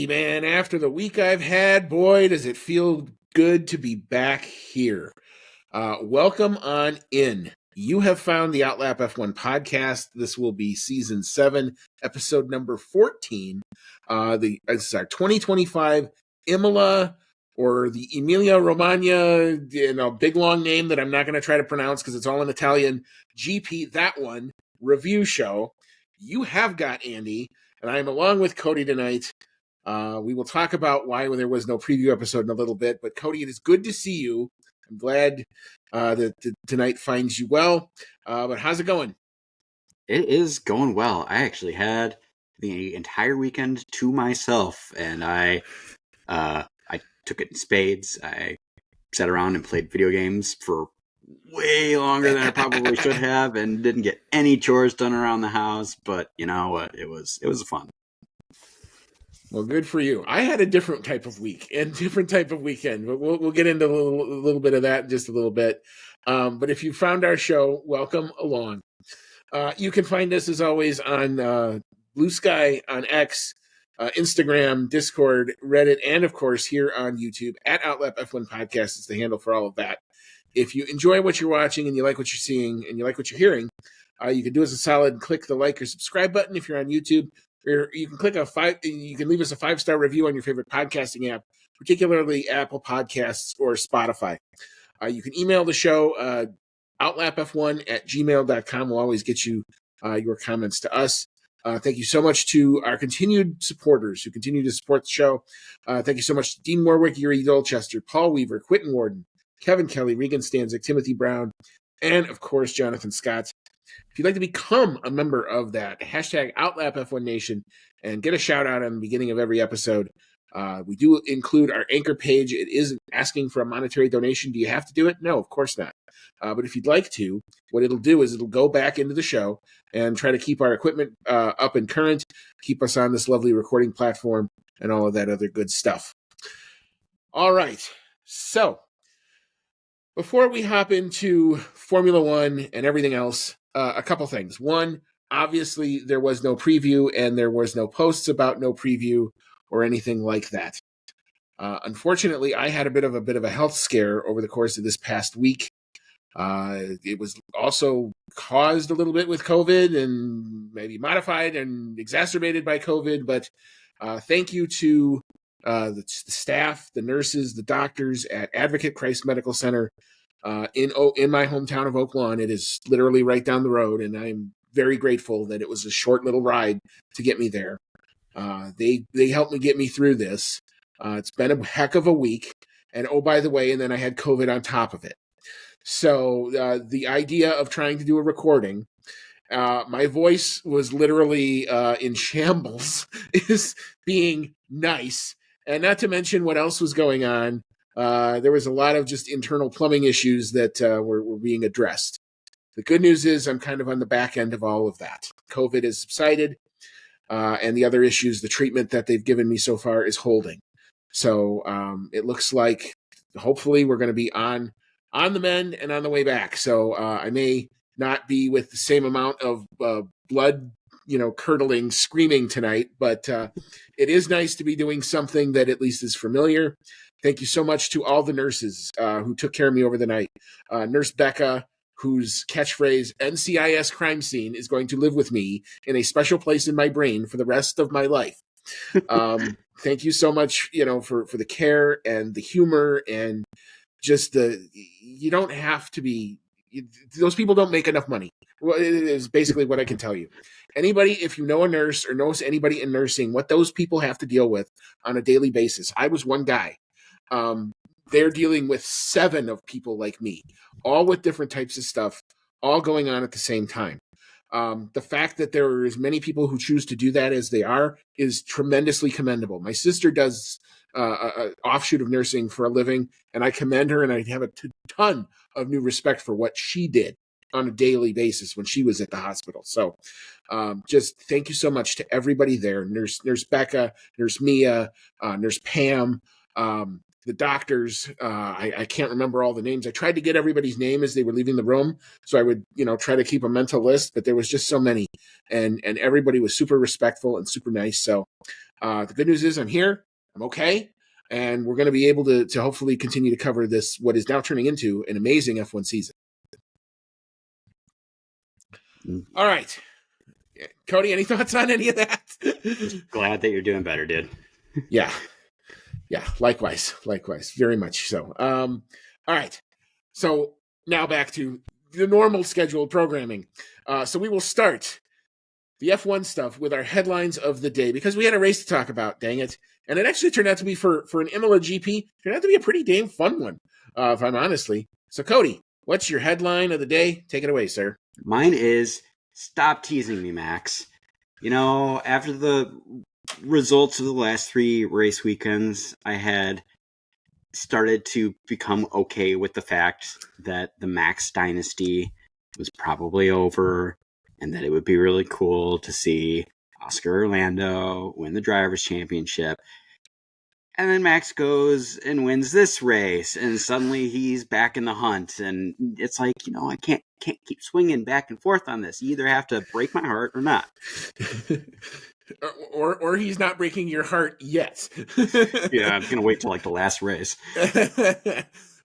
man, after the week I've had, boy, does it feel good to be back here. Welcome on in. You have found the Outlap F1 podcast. This will be season 7, episode number 14. This is our 2025 Imola, or the Emilia-Romagna, big long name that I'm not going to try to pronounce because it's all in Italian, GP, that one, review show. You have got Andy, and I am along with Cody tonight. We will talk about why there was no preview episode in a little bit, but Cody, it is good to see you. I'm glad that tonight finds you well. But how's it going? It is going well. I actually had the entire weekend to myself, and I took it in spades. I sat around and played video games for way longer than I probably should have, and didn't get any chores done around the house. But you know what? It was fun. Well, good for you. I had a different type of week and different type of weekend, but we'll get into a little bit of that in just a little bit. But if you found our show, welcome along. You can find us, as always, on Blue Sky, on X, Instagram, Discord, Reddit, and, of course, here on YouTube at Outlap F1 Podcast is the handle for all of that. If you enjoy what you're watching and you like what you're seeing and you like what you're hearing, you can do us a solid and click the like or subscribe button if you're on YouTube. Or you can you can leave us a 5-star review on your favorite podcasting app, particularly Apple Podcasts or Spotify. You can email the show, outlapf1@gmail.com. We'll always get you your comments to us. Thank you so much to our continued supporters who continue to support the show. Thank you so much to Dean Warwick, Yuri Dolchester, Paul Weaver, Quentin Warden, Kevin Kelly, Regan Stanzik, Timothy Brown, and, of course, Jonathan Scott. If you'd like to become a member of that, hashtag OutlapF1Nation and get a shout out on the beginning of every episode. We do include our anchor page. It is asking for a monetary donation. Do you have to do it? No, of course not. But if you'd like to, what it'll do is it'll go back into the show and try to keep our equipment up and current, keep us on this lovely recording platform, and all of that other good stuff. All right. So before we hop into Formula One and everything else, a couple things. One, obviously, there was no preview, and there was no posts about no preview or anything like that. Unfortunately, I had a bit of a health scare over the course of this past week. It was also caused a little bit with COVID and maybe modified and exacerbated by COVID. But thank you to the staff, the nurses, the doctors at Advocate Christ Medical Center in my hometown of Oak Lawn. It is literally right down the road, and I'm very grateful that it was a short little ride to get me there. They helped me get me through this. It's been a heck of a week, and oh, by the way, and then I had COVID on top of it. So the idea of trying to do a recording, my voice was literally in shambles, is being nice, and not to mention what else was going on. There was a lot of just internal plumbing issues that were being addressed. The good news is I'm kind of on the back end of all of that. COVID has subsided, and the other issues, the treatment that they've given me so far is holding. So it looks like hopefully we're going to be on the mend and on the way back. So I may not be with the same amount of blood, curdling screaming tonight, but it is nice to be doing something that at least is familiar. Thank you so much to all the nurses who took care of me over the night. Nurse Becca, whose catchphrase NCIS crime scene is going to live with me in a special place in my brain for the rest of my life. Thank you so much, for the care and the humor and just you don't have to be, those people don't make enough money. Well, it is basically what I can tell you. Anybody, if you know a nurse or knows anybody in nursing, what those people have to deal with on a daily basis. I was one guy. They're dealing with 7 of people like me, all with different types of stuff, all going on at the same time. The fact that there are as many people who choose to do that as they are is tremendously commendable. My sister does an offshoot of nursing for a living, and I commend her, and I have a ton of new respect for what she did on a daily basis when she was at the hospital. So just thank you so much to everybody there, Nurse Becca, Nurse Mia, Nurse Pam, the doctors. I can't remember all the names. I tried to get everybody's name as they were leaving the room, so I would, try to keep a mental list, but there was just so many, and everybody was super respectful and super nice. So The good news is I'm here. I'm okay. And we're going to be able to hopefully continue to cover this, what is now turning into an amazing F1 season. All right. Cody, any thoughts on any of that? Just glad that you're doing better, dude. Yeah. Likewise. Very much so. All right. So now back to the normal scheduled programming. So we will start the F1 stuff with our headlines of the day, because we had a race to talk about, dang it. And it actually turned out to be for an Imola GP, turned out to be a pretty damn fun one, if I'm honestly. So Cody, what's your headline of the day? Take it away, sir. Mine is, stop teasing me, Max. After the results of the last 3 race weekends, I had started to become okay with the fact that the Max dynasty was probably over, and that it would be really cool to see Oscar Orlando win the Drivers' Championship. And then Max goes and wins this race, and suddenly he's back in the hunt. And it's like, I can't keep swinging back and forth on this. You either have to break my heart or not. or he's not breaking your heart yet. Yeah, I'm gonna wait till like the last race.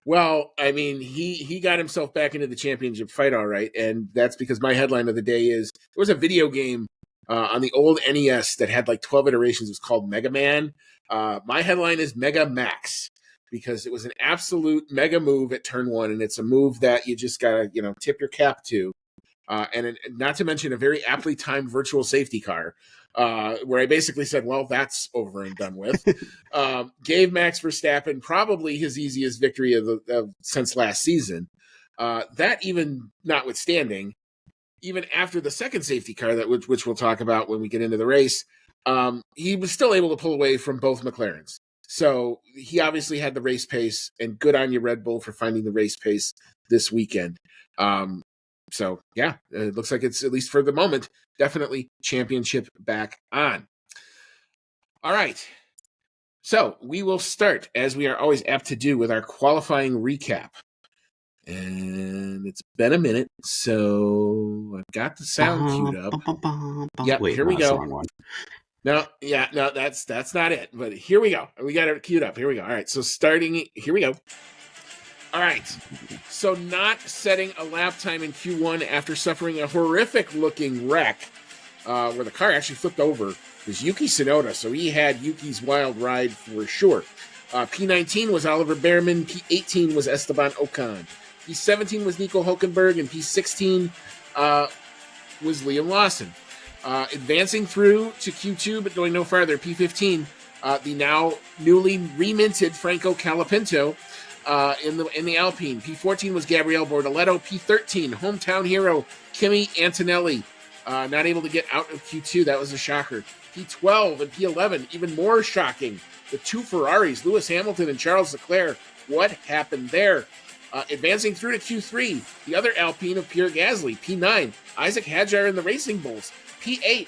Well, I mean, he got himself back into the championship fight, all right, and that's because my headline of the day is, there was a video game on the old NES that had like 12 iterations. It was called Mega Man. My headline is Mega Max, because it was an absolute mega move at turn 1, and it's a move that you just gotta tip your cap to. And not to mention a very aptly timed virtual safety car, where I basically said, well, that's over and done with. Gave Max Verstappen probably his easiest victory since last season. That even notwithstanding, even after the second safety car, which we'll talk about when we get into the race, he was still able to pull away from both McLarens. So he obviously had the race pace, and good on you, Red Bull, for finding the race pace this weekend. So, yeah, it looks like it's, at least for the moment, definitely championship back on. All right. So we will start, as we are always apt to do, with our qualifying recap. And it's been a minute, so I've got the sound queued up. Yep, Wait, here we go. Wrong one. No, that's not it. But here we go. We got it queued up. Here we go. All right, so here we go. All right, so not setting a lap time in Q1 after suffering a horrific-looking wreck where the car actually flipped over was Yuki Tsunoda, so he had Yuki's wild ride for sure. P19 was Oliver Behrman, P18 was Esteban Ocon, P17 was Nico Hulkenberg, and P16 was Liam Lawson. Advancing through to Q2, but going no farther, P15, the now newly reminted Franco Colapinto, in the Alpine. P14 was Gabriele Bortoleto. P13, hometown hero Kimi Antonelli, not able to get out of Q2. That was a shocker. P12 and P11, even more shocking. The 2 Ferraris, Lewis Hamilton and Charles Leclerc. What happened there? Advancing through to Q3, the other Alpine of Pierre Gasly. P9, Isaac Hadjar and the Racing Bulls. P8,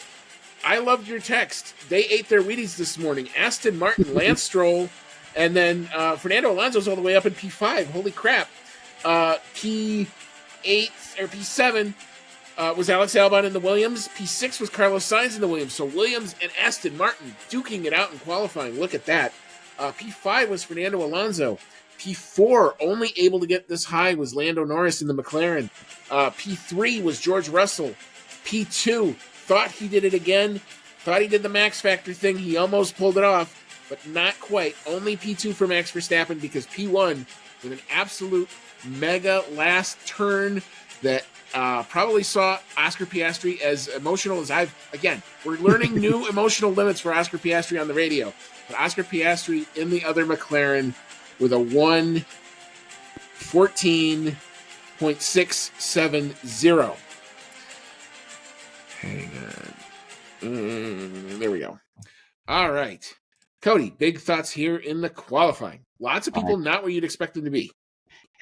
I loved your text. They ate their Wheaties this morning. Aston Martin, Lance Stroll. And then Fernando Alonso's all the way up in P5. Holy crap. P8 or P7 was Alex Albon in the Williams. P6 was Carlos Sainz in the Williams. So Williams and Aston Martin duking it out in qualifying. Look at that. P5 was Fernando Alonso. P4, only able to get this high, was Lando Norris in the McLaren. P3 was George Russell. P2, thought he did it again. Thought he did the Max Factor thing. He almost pulled it off. But not quite. Only P2 for Max Verstappen, because P1, with an absolute mega last turn that probably saw Oscar Piastri as emotional as again, we're learning new emotional limits for Oscar Piastri on the radio. But Oscar Piastri in the other McLaren with a 1:14.670. Hang on. There we go. All right. Cody, big thoughts here in the qualifying. Lots of people not where you'd expect them to be.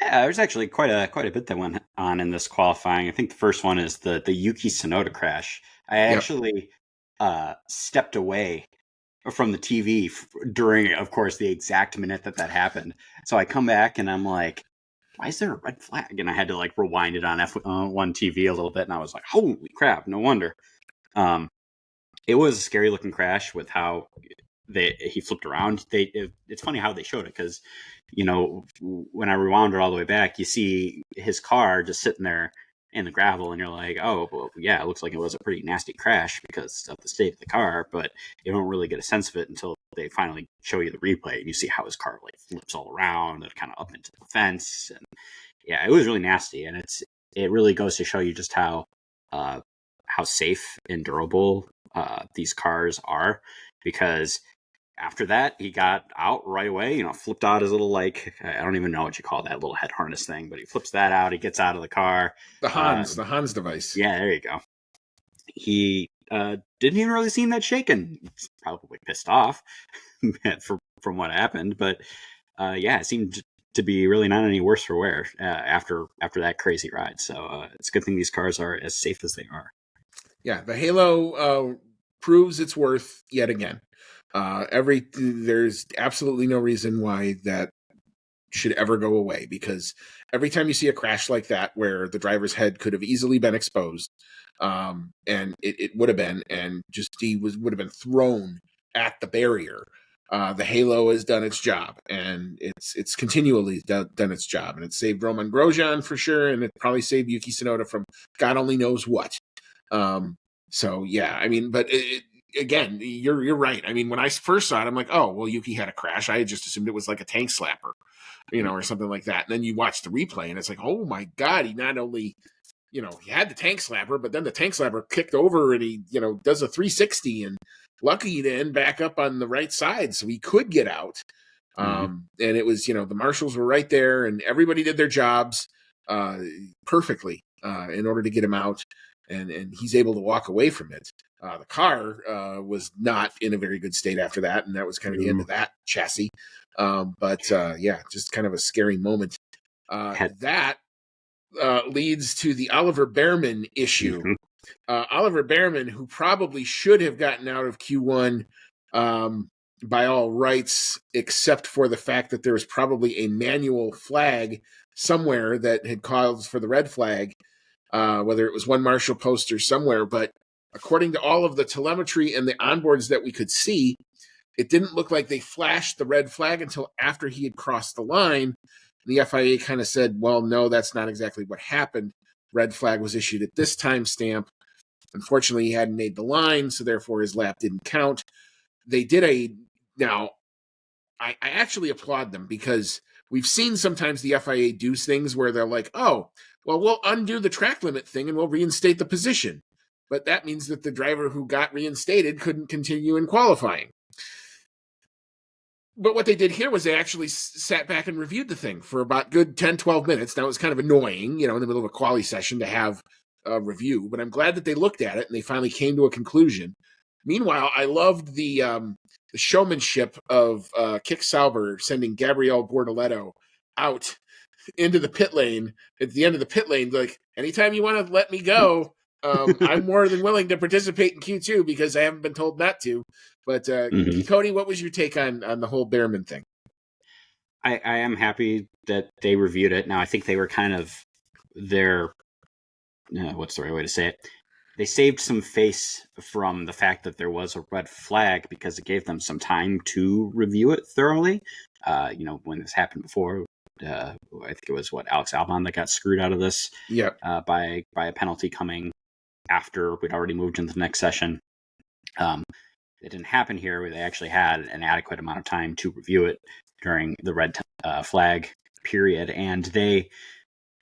Yeah, there's actually quite a bit that went on in this qualifying. I think the first one is the Yuki Tsunoda crash. I actually stepped away from the TV during, of course, the exact minute that happened. So I come back and I'm like, why is there a red flag? And I had to like rewind it on F1 TV a little bit, and I was like, holy crap, no wonder. It was a scary looking crash with how he flipped around. It's funny how they showed it because, when I rewound it all the way back, you see his car just sitting there in the gravel, and you're like, oh, well, yeah, it looks like it was a pretty nasty crash because of the state of the car, but you don't really get a sense of it until they finally show you the replay and you see how his car like flips all around and kind of up into the fence, and yeah, it was really nasty, and it really goes to show you just uh, how safe and durable these cars are, because after that, he got out right away, flipped out his little, like, I don't even know what you call that little head harness thing, but he flips that out. He gets out of the car. The Hans device. Yeah, there you go. He didn't even really seem that shaken. He's probably pissed off from what happened, but yeah, it seemed to be really not any worse for wear after that crazy ride. So it's a good thing these cars are as safe as they are. Yeah, the Halo proves its worth yet again. There's absolutely no reason why that should ever go away, because every time you see a crash like that where the driver's head could have easily been exposed, and it would have been, and just he would have been thrown at the barrier. The Halo has done its job, and it's continually done its job, and it saved Roman Grosjean for sure, and it probably saved Yuki Tsunoda from God only knows what. So yeah, I mean, but again, you're right. I mean, when I first saw it, I'm like, oh, well, Yuki had a crash. I had just assumed it was like a tank slapper, or something like that. And then you watch the replay, and it's like, oh my God, he not only, he had the tank slapper, but then the tank slapper kicked over, and he, does a 360, and lucky to end back up on the right side, so he could get out. And it was, the marshals were right there, and everybody did their jobs perfectly in order to get him out, and he's able to walk away from it. The car was not in a very good state after that, and that was kind of the end of that chassis. But yeah, just kind of a scary moment. That leads to the Oliver Behrman issue. Oliver Behrman, who probably should have gotten out of Q1 by all rights, except for the fact that there was probably a manual flag somewhere that had called for the red flag, whether it was one marshal post or somewhere. But according to all of the telemetry and the onboards that we could see, it didn't look like they flashed the red flag until after he had crossed the line. The FIA kind of said, well, no, that's not exactly what happened. Red flag was issued at this timestamp. Unfortunately, he hadn't made the line, so therefore his lap didn't count. They did now, I actually applaud them, because we've seen sometimes the FIA do things where they're like, oh, well, we'll undo the track limit thing and we'll reinstate the position. But that means that the driver who got reinstated couldn't continue in qualifying. But what they did here was they actually sat back and reviewed the thing for about good 10, 12 minutes. Now, it was kind of annoying, in the middle of a quali session to have a review, but I'm glad that they looked at it and they finally came to a conclusion. Meanwhile, I loved the showmanship of Kick Sauber sending Gabriele Bortoletto out into the pit lane at the end of the pit lane. Like, anytime you want to let me go, I'm more than willing to participate in Q2 because I haven't been told not to. But Cody, what was your take on the whole Behrman thing? I am happy that they reviewed it. Now, I think they were kind of what's the right way to say it? They saved some face from the fact that there was a red flag because it gave them some time to review it thoroughly. When this happened before, I think it was Alex Albon that got screwed out of this. By a penalty coming after we'd already moved into the next session. It didn't happen here, where they actually had an adequate amount of time to review it during the red flag period, and they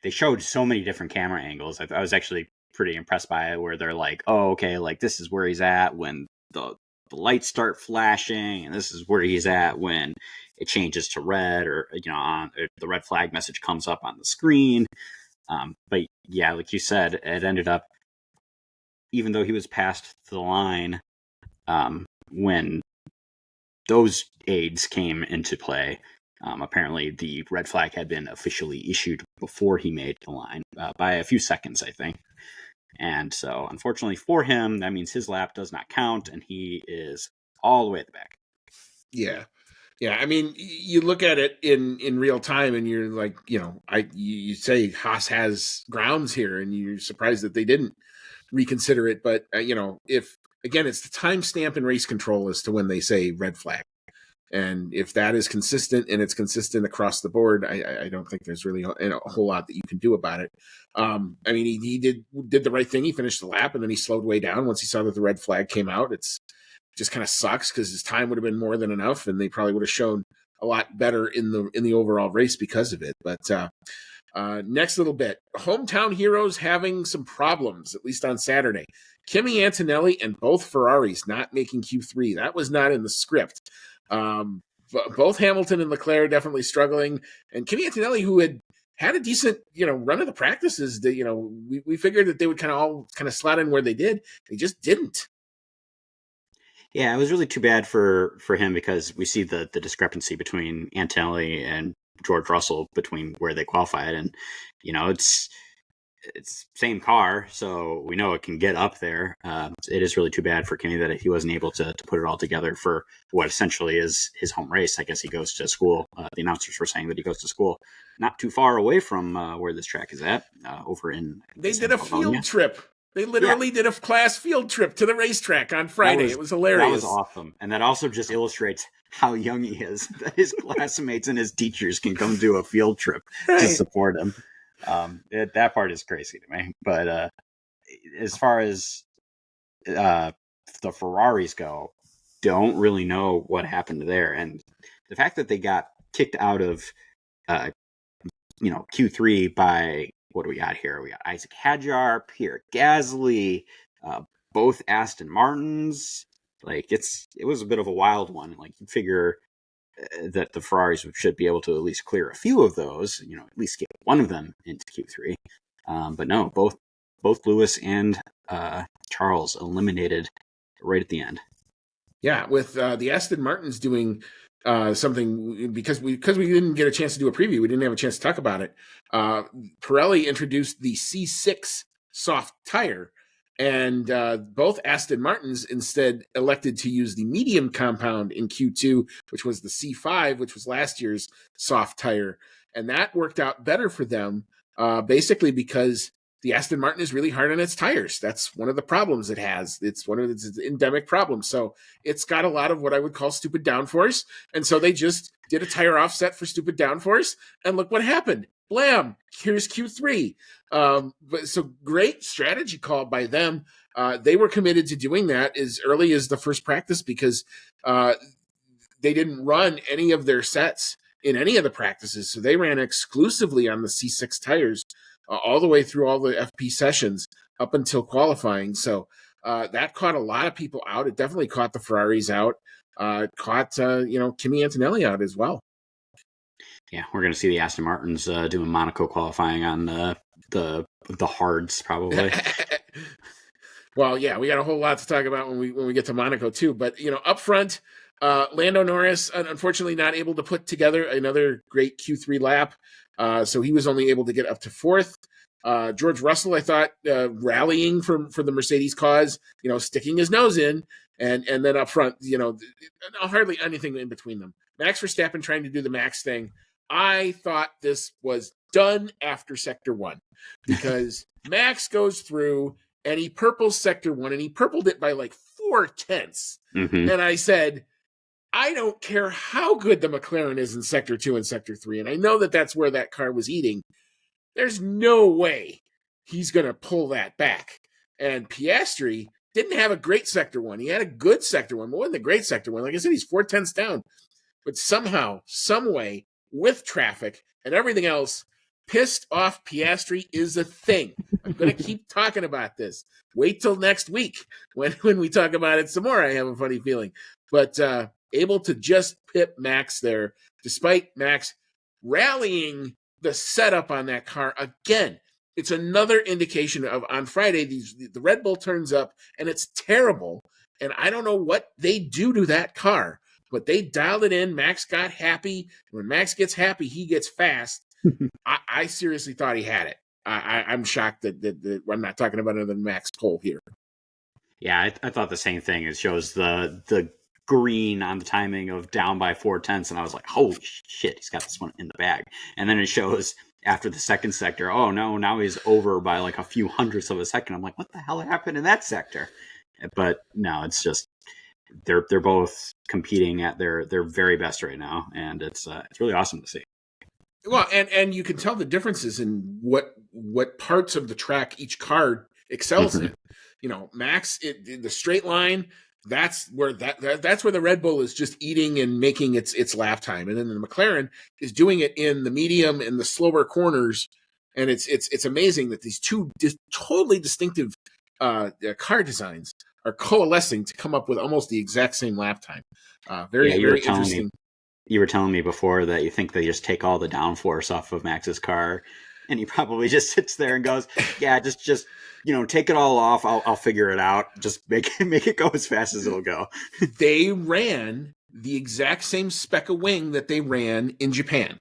showed so many different camera angles. I was actually pretty impressed by it, where they're like, oh, okay, like this is where he's at when the lights start flashing, and this is where he's at when it changes to red, or the red flag message comes up on the screen. But yeah, like you said, it ended up, even though he was past the line when those aids came into play, apparently the red flag had been officially issued before he made the line by a few seconds, I think. And so, unfortunately for him, that means his lap does not count, and he is all the way at the back. Yeah. I mean, you look at it in real time, and you're like, you say Haas has grounds here, and you're surprised that they didn't reconsider it. But if again, it's the timestamp in race control as to when they say red flag. And if that is consistent and it's consistent across the board, I don't think there's really a whole lot that you can do about it. I mean, he did the right thing. He finished the lap and then he slowed way down once he saw that the red flag came out. It's just kind of sucks because his time would have been more than enough, and they probably would have shown a lot better in the overall race because of it. But next little bit, hometown heroes having some problems, at least on Saturday. Kimi Antonelli and both Ferraris not making Q3. That was not in the script. Both Hamilton and Leclerc definitely struggling, and Kimi Antonelli, who had a decent run of the practices, that we figured that they would all slot in where they did. They just didn't. Yeah, it was really too bad for him because we see the discrepancy between Antonelli and George Russell between where they qualified, and it's same car, so we know it can get up there. It is really too bad for Kenny that he wasn't able to put it all together for what essentially is his home race. I guess he goes to school. The announcers were saying that he goes to school not too far away from where this track is at, over in. They did a field trip. They literally did a class field trip to the racetrack on Friday. It was hilarious. That was awesome. And that also just illustrates how young he is, that his classmates and his teachers can come do a field trip to support him. That part is crazy to me. But as far as the Ferraris go, don't really know what happened there. And the fact that they got kicked out of Q3 by, what do we got here? We got Isaac Hadjar, Pierre Gasly, both Aston Martins. Like, it was a bit of a wild one. Like, you figure that the Ferraris should be able to at least clear a few of those, at least get one of them into Q3. But no, both Lewis and Charles eliminated right at the end. Yeah, with the Aston Martins doing something, because we didn't get a chance to do a preview, we didn't have a chance to talk about it. Pirelli introduced the C6 soft tire, and both Aston Martins instead elected to use the medium compound in Q2, which was the C5, which was last year's soft tire. And that worked out better for them, basically because the Aston Martin is really hard on its tires. That's one of the problems it has. It's one of its endemic problems. So it's got a lot of what I would call stupid downforce. And so they just did a tire offset for stupid downforce. And look what happened. Blam, here's Q3. So great strategy call by them. They were committed to doing that as early as the first practice because they didn't run any of their sets in any of the practices. So they ran exclusively on the C6 tires all the way through all the FP sessions up until qualifying. So that caught a lot of people out. It definitely caught the Ferraris out. Caught Kimi Antonelli out as well. Yeah, we're going to see the Aston Martins doing Monaco qualifying on the hards probably. Well, yeah, we got a whole lot to talk about when we get to Monaco too. But up front, Lando Norris unfortunately not able to put together another great Q3 lap, so he was only able to get up to fourth. George Russell, I thought, rallying for the Mercedes cause, sticking his nose in, and then up front, hardly anything in between them. Max Verstappen trying to do the Max thing. I thought this was done after Sector 1 because Max goes through and he purples Sector 1 and he purpled it by like 0.4. Mm-hmm. And I said, I don't care how good the McLaren is in Sector 2 and Sector 3. And I know that that's where that car was eating. There's no way he's going to pull that back. And Piastri didn't have a great Sector 1. He had a good Sector 1, but wasn't a great Sector 1. Like I said, he's 0.4 down. But somehow, some way, with traffic and everything else, pissed off Piastri is a thing. I'm going to keep talking about this. Wait till next week when we talk about it some more. I have a funny feeling. But able to just pip Max there, despite Max rallying the setup on that car again. It's another indication of on Friday, the Red Bull turns up and it's terrible. And I don't know what they do to that car, but they dialed it in. Max got happy. When Max gets happy, he gets fast. I seriously thought he had it. I'm shocked that I'm not talking about another Max pole here. Yeah, I thought the same thing. It shows the green on the timing of down by 0.4, and I was like, holy shit, he's got this one in the bag. And then it shows after the second sector, oh no, now he's over by like a few hundredths of a second. I'm like, what the hell happened in that sector? But no, it's just they're both competing at their very best right now, and it's really awesome to see. Well, and you can tell the differences in what parts of the track each car excels in. Max, the straight line, that's where that's where the Red Bull is just eating and making its lap time, and then the McLaren is doing it in the medium and the slower corners, and it's amazing that these two totally distinctive car designs are coalescing to come up with almost the exact same lap time. Very You were very telling me interesting. before that you think they just take all the downforce off of Max's car, and he probably just sits there and goes, "Yeah, just take it all off. I'll figure it out. Just make it go as fast as it'll go." They ran the exact same spec of wing that they ran in Japan.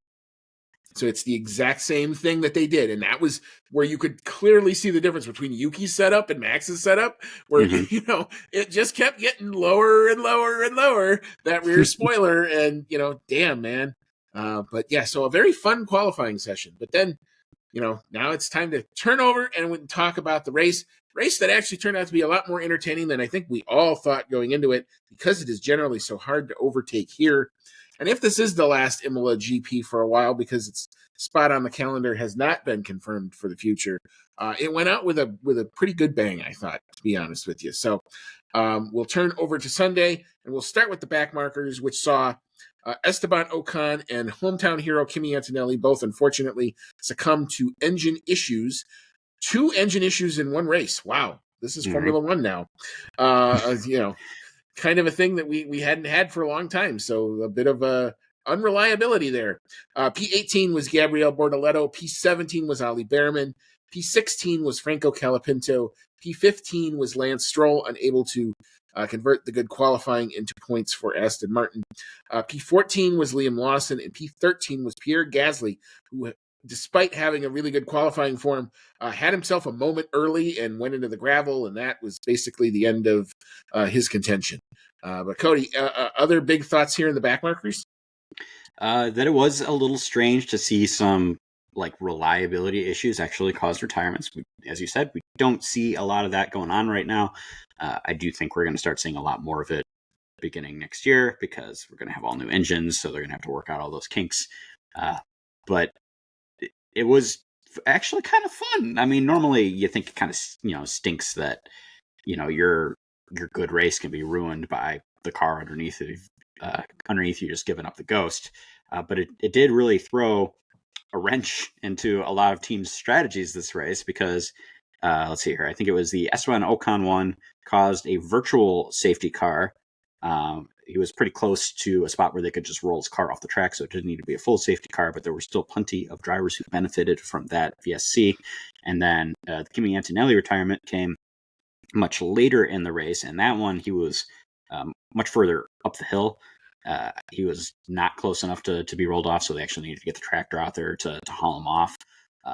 So it's the exact same thing that they did. And that was where you could clearly see the difference between Yuki's setup and Max's setup, where, it just kept getting lower and lower and lower, that rear spoiler. And, damn, man. But yeah, so a very fun qualifying session. But then, now it's time to turn over and we can talk about the race that actually turned out to be a lot more entertaining than I think we all thought going into it, because it is generally so hard to overtake here. And if this is the last Imola GP for a while, because its spot on the calendar has not been confirmed for the future, it went out with a pretty good bang, I thought, to be honest with you. So we'll turn over to Sunday, and we'll start with the back markers, which saw Esteban Ocon and hometown hero Kimi Antonelli both unfortunately succumb to engine issues. 2 engine issues in one race. Wow, this is Formula One now. Kind of a thing that we hadn't had for a long time. So a bit of a unreliability there. P18 was Gabriel Bortoleto. P17 was Ali Behrman. P16 was Franco Calapinto. P15 was Lance Stroll, unable to convert the good qualifying into points for Aston Martin. P14 was Liam Lawson, and P13 was Pierre Gasly, who, despite having a really good qualifying form, had himself a moment early and went into the gravel, and that was basically the end of his contention. But Cody, other big thoughts here in the back markers? That it was a little strange to see some reliability issues actually cause retirements. As you said, we don't see a lot of that going on right now. I do think we're going to start seeing a lot more of it beginning next year, because we're going to have all new engines, so they're going to have to work out all those kinks. But it was actually kind of fun. I mean, normally you think it kind of stinks that your good race can be ruined by the car underneath you just giving up the ghost. But it did really throw a wrench into a lot of teams' strategies this race, because let's see here. I think it was the Esteban Ocon one caused a virtual safety car. He was pretty close to a spot where they could just roll his car off the track, so it didn't need to be a full safety car, but there were still plenty of drivers who benefited from that VSC. And then the Kimi Antonelli retirement came much later in the race, and that one he was much further up the hill. He was not close enough to be rolled off, so they actually needed to get the tractor out there to haul him off.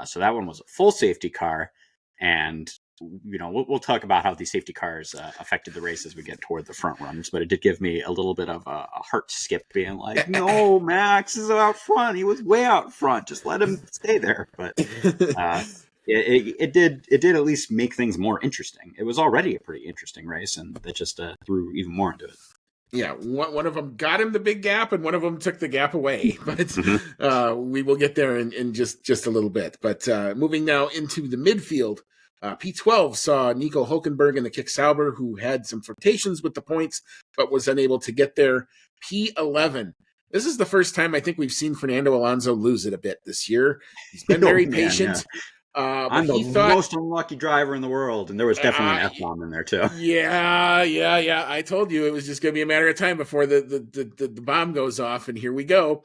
So that one was a full safety car, and we'll talk about how these safety cars affected the race as we get toward the front runners, but it did give me a little bit of a heart skip, being like, no, Max is out front. He was way out front. Just let him stay there. But it did at least make things more interesting. It was already a pretty interesting race, and that just threw even more into it. Yeah, one of them got him the big gap, and one of them took the gap away. But we will get there in just a little bit. But moving now into the midfield, P12 saw Nico Hulkenberg and the Kick Sauber, who had some flirtations with the points, but was unable to get there. P11. This is the first time I think we've seen Fernando Alonso lose it a bit this year. He's been very patient. Yeah. I'm the most unlucky driver in the world, and there was definitely an F-bomb in there too. Yeah. I told you it was just going to be a matter of time before the bomb goes off, and here we go.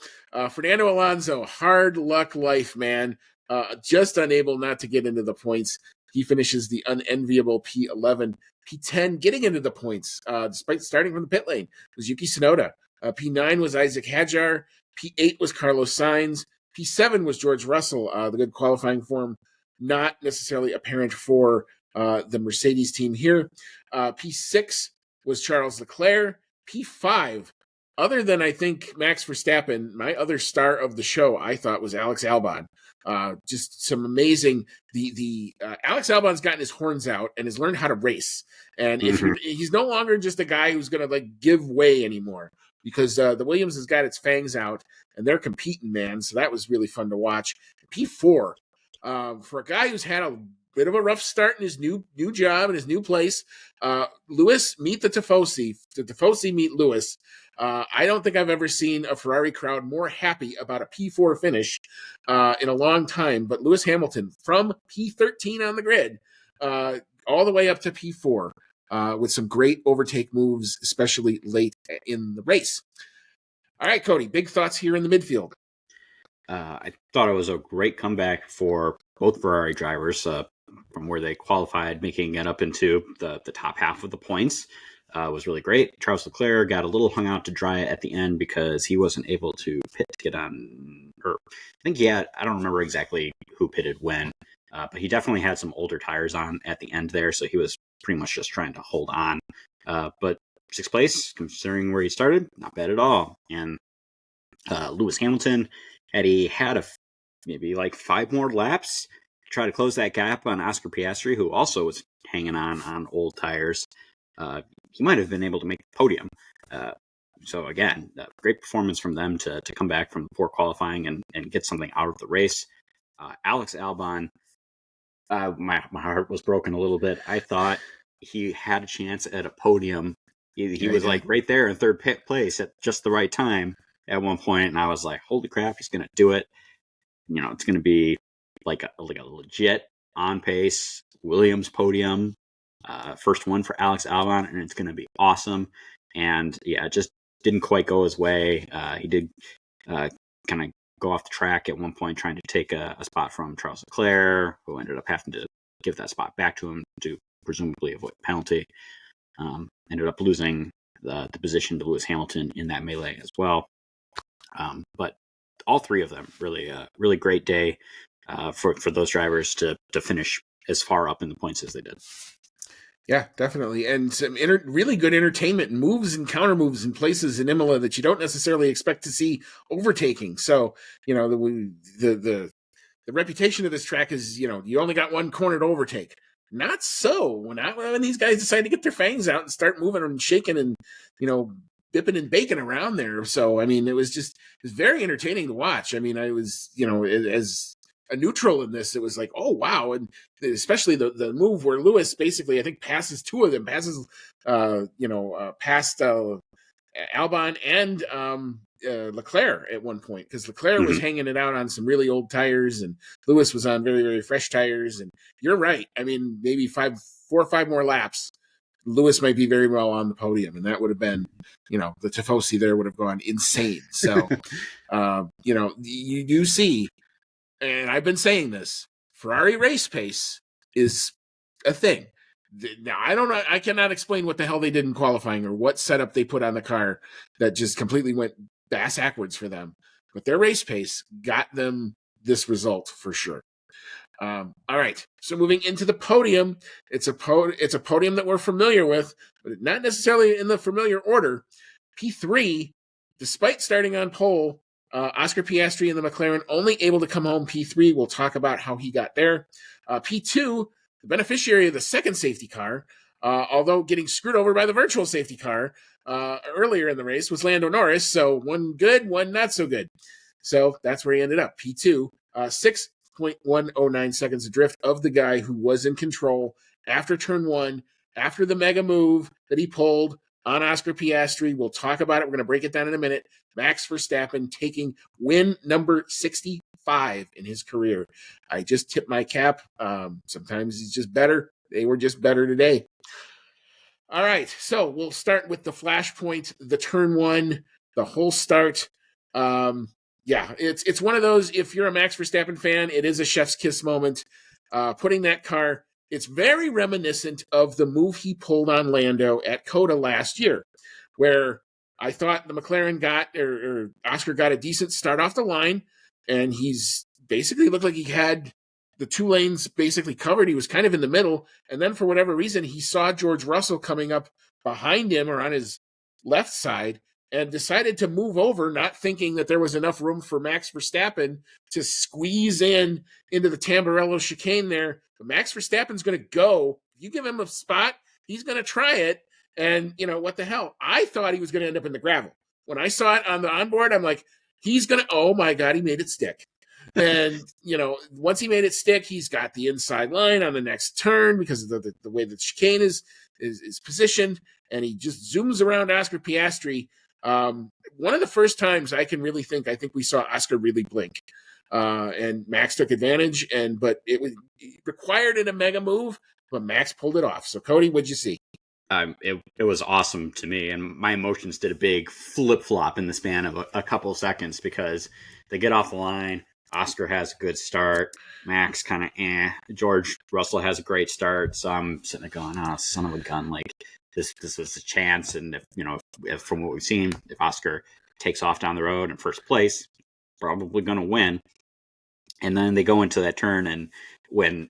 Fernando Alonso, hard luck life, man. Just unable not to get into the points. He finishes the unenviable P11. P10 getting into the points, despite starting from the pit lane, was Yuki Tsunoda. P9 was Isaac Hadjar. P8 was Carlos Sainz. P7 was George Russell, the good qualifying form, not necessarily apparent for the Mercedes team here. P6 was Charles Leclerc. P5, other than I think Max Verstappen, my other star of the show, I thought was Alex Albon. Just some amazing. The Alex Albon's gotten his horns out and has learned how to race. And if he's no longer just a guy who's going to like give way anymore, because the Williams has got its fangs out and they're competing, man. So that was really fun to watch. P4, for a guy who's had a bit of a rough start in his new job and his new place. Lewis meet the Tifosi. The Tifosi meet Lewis. I don't think I've ever seen a Ferrari crowd more happy about a P4 finish in a long time. But Lewis Hamilton from P13 on the grid all the way up to P4 with some great overtake moves, especially late in the race. All right, Cody, big thoughts here in the midfield. I thought it was a great comeback for both Ferrari drivers from where they qualified, making it up into the top half of the points. Was really great. Charles Leclerc got a little hung out to dry at the end because he wasn't able to pit to get on. Or I think I don't remember exactly who pitted when, but he definitely had some older tires on at the end there, so he was pretty much just trying to hold on. But sixth place, considering where he started, not bad at all. And Lewis Hamilton, had he had maybe like 5 more laps to try to close that gap on Oscar Piastri, who also was hanging on old tires, he might have been able to make the podium. So again, great performance from them to come back from poor qualifying and get something out of the race. Alex Albon, my heart was broken a little bit. I thought he had a chance at a podium. He was like right there in third place at just the right time at one point, and I was like, holy crap, he's going to do it. It's going to be like a legit on pace Williams podium, first one for Alex Albon, and it's going to be awesome. And yeah, it just didn't quite go his way. He did kind of go off the track at one point, trying to take a spot from Charles Leclerc, who ended up having to give that spot back to him to presumably avoid penalty. Ended up losing the position to Lewis Hamilton in that melee as well. But all three of them really great day for those drivers to finish as far up in the points as they did. Yeah, definitely. And some really good entertainment and moves and counter moves in places in Imola that you don't necessarily expect to see overtaking. So, the reputation of this track is, you only got one corner to overtake. Not so when these guys decide to get their fangs out and start moving and shaking and, bipping and baking around there. So, I mean, it was very entertaining to watch. I mean, I was, as a neutral in this, it was like, oh, wow. And especially the move where Lewis basically, I think, passes two of them, past Albon and Leclerc at one point, because Leclerc was hanging it out on some really old tires and Lewis was on very, very fresh tires. And you're right. I mean, maybe 4 or 5 more laps, Lewis might be very well on the podium, and that would have been, the Tifosi there would have gone insane. So, you do see, and I've been saying this, Ferrari race pace is a thing. Now, I don't know. I cannot explain what the hell they did in qualifying or what setup they put on the car that just completely went bass backwards for them. But their race pace got them this result for sure. All right. So moving into the podium, it's a podium that we're familiar with, but not necessarily in the familiar order. P3, despite starting on pole, Oscar Piastri and the McLaren only able to come home P3. We'll talk about how he got there. P2, the beneficiary of the second safety car, although getting screwed over by the virtual safety car earlier in the race, was Lando Norris. So one good, one not so good. So that's where he ended up. P2, 6.109 seconds adrift of the guy who was in control after turn 1, after the mega move that he pulled on Oscar Piastri. We'll talk about it. We're going to break it down in a minute. Max Verstappen taking win number 65 in his career. I just tip my cap. Sometimes he's just better. They were just better today. All right, so we'll start with the flashpoint, the turn 1, the whole start. It's one of those, if you're a Max Verstappen fan, it is a chef's kiss moment. Putting that car, it's very reminiscent of the move he pulled on Lando at Coda last year, where I thought the McLaren or Oscar got a decent start off the line, and he's basically looked like he had the 2 lanes basically covered. He was kind of in the middle, and then for whatever reason, he saw George Russell coming up behind him or on his left side, and decided to move over, not thinking that there was enough room for Max Verstappen to squeeze into the Tamburello chicane there. But Max Verstappen's going to go. You give him a spot, he's going to try it. And, what the hell? I thought he was going to end up in the gravel. When I saw it on the onboard, I'm like, he's going to, oh my God, he made it stick. And, once he made it stick, he's got the inside line on the next turn because of the way the chicane is positioned. And he just zooms around Oscar Piastri. One of the first times I think we saw Oscar really blink. And Max took advantage, but it required a mega move, but Max pulled it off. So, Cody, what'd you see? It was awesome to me, and my emotions did a big flip-flop in the span of a couple seconds because they get off the line. Oscar has a good start. Max kind of George Russell has a great start. So I'm sitting there going, oh, son of a gun. Like, this was a chance. And if from what we've seen, if Oscar takes off down the road in first place, probably going to win. And then they go into that turn, and when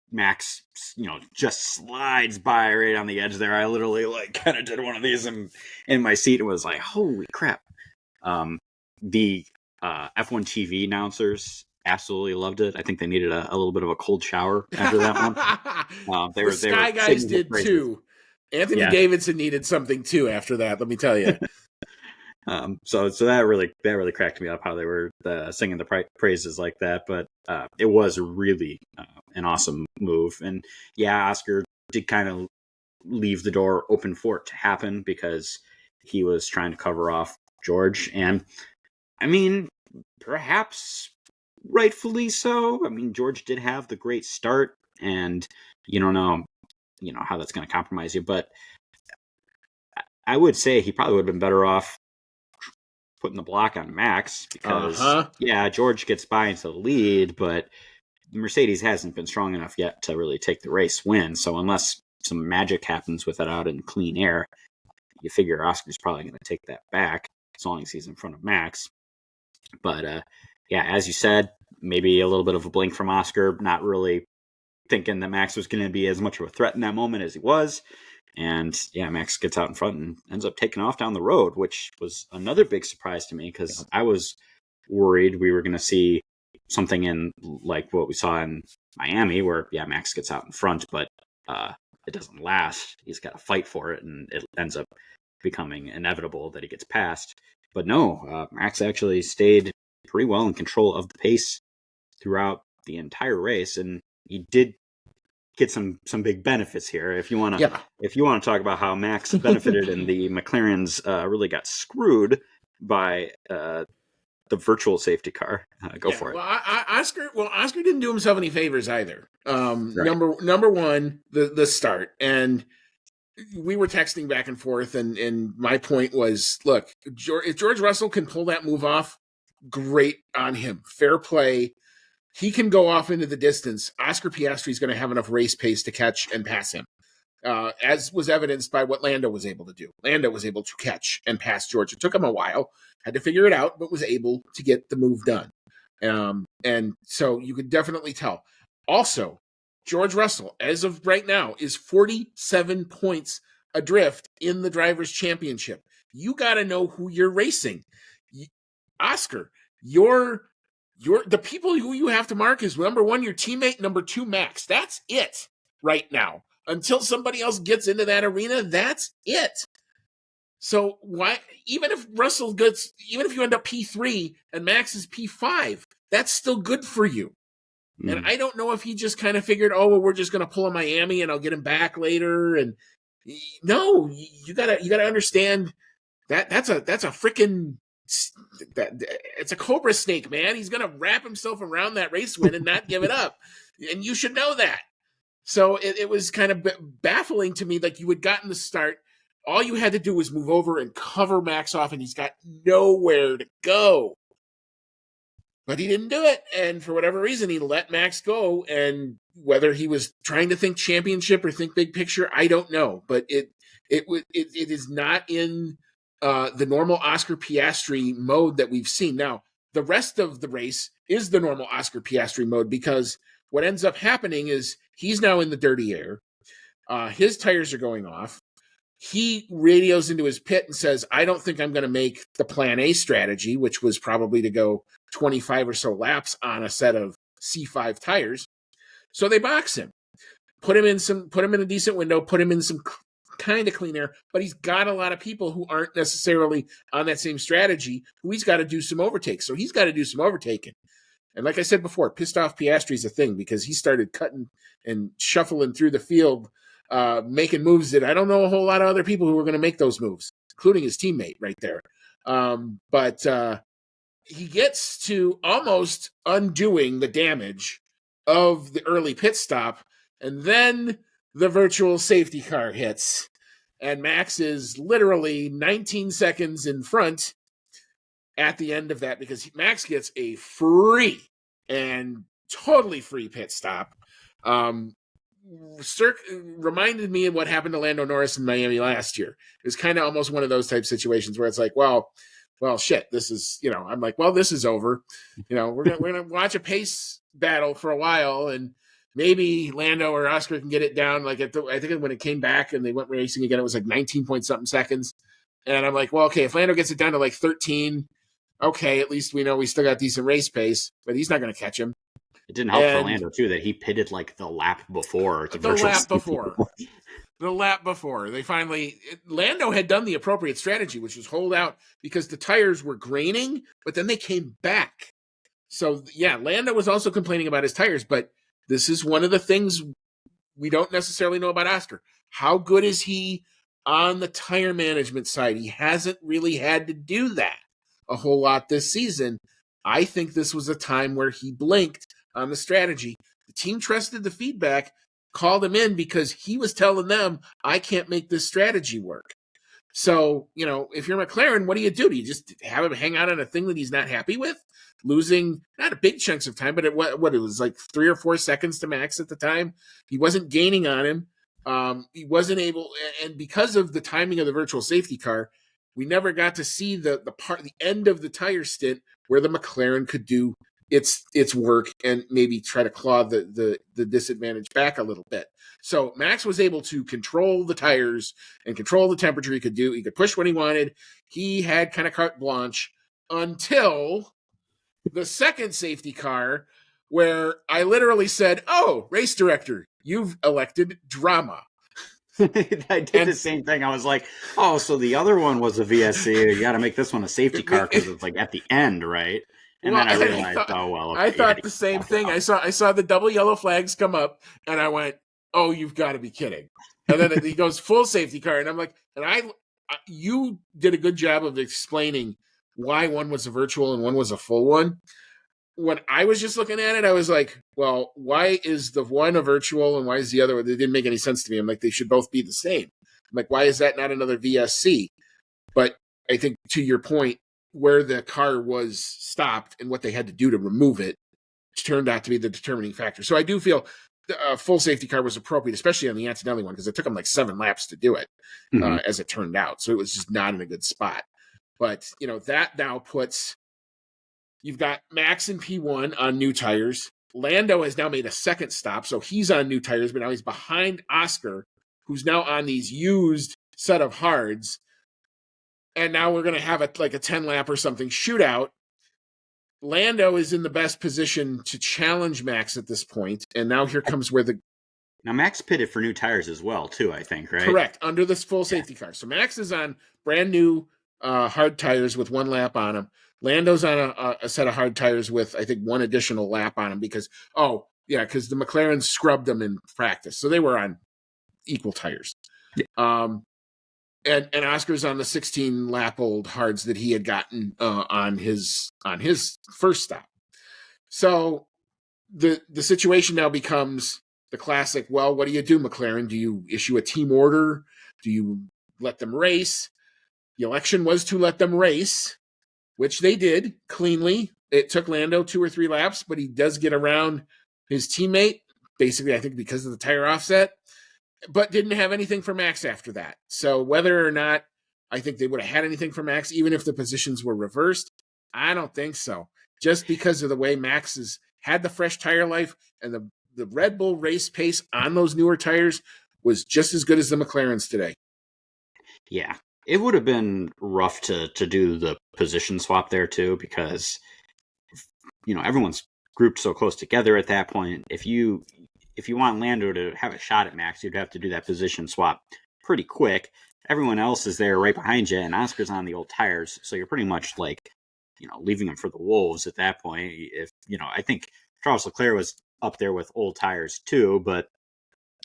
Max, just slides by right on the edge there, I literally kind of did one of these in my seat and was like, holy crap. The F1 TV announcers absolutely loved it. I think they needed a little bit of a cold shower after that one. The Sky Guys did too. Anthony Davidson needed something too after that, let me tell you. So that really cracked me up how they were singing the praises like that. But it was really an awesome move. And Oscar did kind of leave the door open for it to happen because he was trying to cover off George. And I mean, perhaps rightfully so. I mean, George did have the great start, and you don't know, how that's going to compromise you. But I would say he probably would have been better off putting the block on Max because, George gets by into the lead, but Mercedes hasn't been strong enough yet to really take the race win. So unless some magic happens with it out in clean air, you figure Oscar's probably going to take that back as long as he's in front of Max. But, as you said, maybe a little bit of a blink from Oscar, not really thinking that Max was going to be as much of a threat in that moment as he was. And, Max gets out in front and ends up taking off down the road, which was another big surprise to me because I was worried we were going to see something in like what we saw in Miami where, Max gets out in front, but it doesn't last. He's got to fight for it, and it ends up becoming inevitable that he gets passed. But no, Max actually stayed pretty well in control of the pace throughout the entire race, and he did get some big benefits here. If you want to talk about how Max benefited and the McLarens really got screwed by the virtual safety car, go for it. Well, Oscar didn't do himself any favors either. Right. Number one, the start, and we were texting back and forth, and my point was, look, if George Russell can pull that move off, great on him. Fair play. He can go off into the distance. Oscar Piastri is going to have enough race pace to catch and pass him, as was evidenced by what Lando was able to do. Lando was able to catch and pass George. It took him a while, had to figure it out, but was able to get the move done. And so you could definitely tell. Also, George Russell, as of right now, is 47 points adrift in the Drivers' Championship. You got to know who you're racing. Oscar, the people who you have to mark is, number one, your teammate, number two, Max. That's it right now. Until somebody else gets into that arena, that's it. So why, even if you end up P3 and Max is P5, that's still good for you. And I don't know if he just kind of figured, we're just going to pull a Miami and I'll get him back later. And no, you gotta understand that's a freaking, it's a cobra snake, man. He's going to wrap himself around that race win and not give it up. And you should know that. So it was kind of baffling to me. Like, you had gotten the start. All you had to do was move over and cover Max off, and he's got nowhere to go. But he didn't do it, and for whatever reason, he let Max go, and whether he was trying to think championship or think big picture, I don't know. But it is not in the normal Oscar Piastri mode that we've seen. Now, the rest of the race is the normal Oscar Piastri mode, because what ends up happening is he's now in the dirty air. His tires are going off. he radios into his pit and says, I don't think I'm going to make the plan A strategy, which was probably to go 25 or so laps on a set of C5 tires. So they box him, put him in a decent window, put him in some kind of clean air, but he's got a lot of people who aren't necessarily on that same strategy who he's got to do some overtakes. So he's got to do some overtaking. And like I said before, pissed off Piastri is a thing because he started cutting and shuffling through the field, making moves that I don't know a whole lot of other people who were going to make those moves, including his teammate right there. But he gets to almost undoing the damage of the early pit stop, and then the virtual safety car hits, and Max is literally 19 seconds in front at the end of that because Max gets a free and totally free pit stop. Reminded me of what happened to Lando Norris in Miami last year. It was kind of almost one of those type situations where it's like, well, shit, this is, I'm like, well, this is over. We're gonna watch a pace battle for a while, and maybe Lando or Oscar can get it down. Like I think when it came back and they went racing again, it was like 19 point something seconds. And I'm like, well, okay, if Lando gets it down to like 13, okay, at least we know we still got decent race pace, but he's not going to catch him. It didn't help for Lando too that he pitted like the lap before. The lap before. Lando had done the appropriate strategy, which was hold out because the tires were graining, but then they came back. So yeah, Lando was also complaining about his tires, but this is one of the things we don't necessarily know about Oscar. How good is he on the tire management side? He hasn't really had to do that a whole lot this season. I think this was a time where he blinked on the strategy. The team trusted the feedback, called him in because he was telling them, I can't make this strategy work. So, if you're McLaren, what do you do? Do you just have him hang out on a thing that he's not happy with? Losing not a big chunks of time, but it was like 3 or 4 seconds to Max at the time. He wasn't gaining on him. He wasn't able, and because of the timing of the virtual safety car, we never got to see the end of the tire stint where the McLaren could do its work and maybe try to claw the disadvantage back a little bit. So Max was able to control the tires and control the temperature. He could push when he wanted. He had kind of carte blanche until the second safety car, where I literally said, "Oh, race director, you've elected drama." I did the same thing. I was like, "Oh, so the other one was a VSC. You got to make this one a safety car because it's like at the end, right?" And then I realized, I thought the same thing. I saw the double yellow flags come up, and I went, "Oh, you've got to be kidding!" And then he goes full safety car, and I'm like, you did a good job of explaining why one was a virtual and one was a full one. When I was just looking at it, I was like, well, why is the one a virtual and why is the other? It didn't make any sense to me. I'm like, they should both be the same. I'm like, why is that not another VSC? But I think to your point, where the car was stopped and what they had to do to remove it turned out to be the determining factor. So I do feel a full safety car was appropriate, especially on the Antonelli one, because it took them like 7 laps to do it, as it turned out. So it was just not in a good spot. But, that now you've got Max and P1 on new tires. Lando has now made a second stop, so he's on new tires, but now he's behind Oscar, who's now on these used set of hards. And now we're going to have a 10-lap or something shootout. Lando is in the best position to challenge Max at this point, and now here comes where Now Max pitted for new tires as well, too, I think, right? Correct, under this full safety car. So Max is on brand new hard tires with 1 lap on him. Lando's on a set of hard tires with, I think, 1 additional lap on him because the McLaren scrubbed them in practice. So they were on equal tires. Yeah. And Oscar's on the 16-lap-old hards that he had gotten on his first stop. So the situation now becomes the classic, well, what do you do, McLaren? Do you issue a team order? Do you let them race? The election was to let them race, which they did cleanly. It took Lando 2 or 3 laps, but he does get around his teammate, basically, I think, because of the tire offset, but didn't have anything for Max after that. So whether or not I think they would have had anything for Max, even if the positions were reversed, I don't think so. Just because of the way Max has had the fresh tire life and the Red Bull race pace on those newer tires was just as good as the McLaren's today. Yeah, it would have been rough to do the position swap there too, because everyone's grouped so close together at that point. If you want Lando to have a shot at Max, you'd have to do that position swap pretty quick. Everyone else is there right behind you, and Oscar's on the old tires, so you're pretty much like, leaving him for the wolves at that point. If I think Charles Leclerc was up there with old tires too, but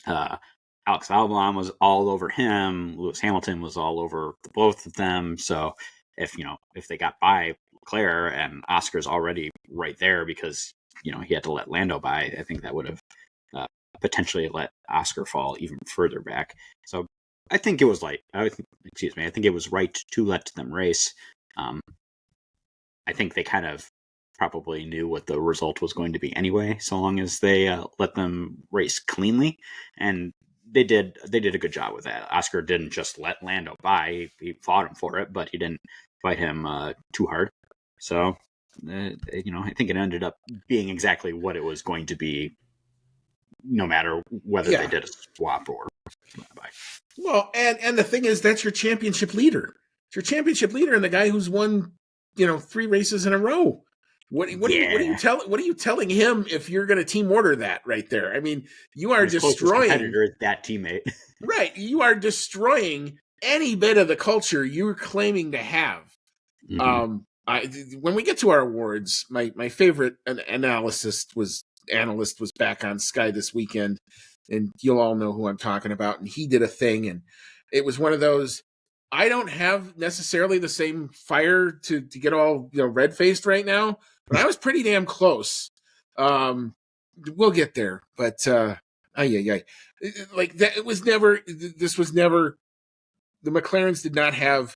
uh, Alex Albon was all over him. Lewis Hamilton was all over the both of them. So if they got by Leclerc and Oscar's already right there because he had to let Lando by, I think that would have potentially let Oscar fall even further back. So I think it was I think it was right to let them race. I think they kind of probably knew what the result was going to be anyway, so long as they let them race cleanly, and they did a good job with that. Oscar didn't just let Lando by; he fought him for it, but he didn't fight him too hard. So, I think it ended up being exactly what it was going to be, no matter whether they did a swap or by. Well, and the thing is, that's your championship leader. It's your championship leader and the guy who's won 3 races in a row. What are you telling him if you're going to team order that right there? I mean, you are destroying that teammate. Right, you are destroying any bit of the culture you're claiming to have. Mm-hmm. When we get to our awards, my favorite analyst was back on Sky this weekend, and you'll all know who I'm talking about. And he did a thing, and it was one of those. I don't have necessarily the same fire to get all red faced right now, but I was pretty damn close. We'll get there, but like that. It was never. This was never. The McLarens did not have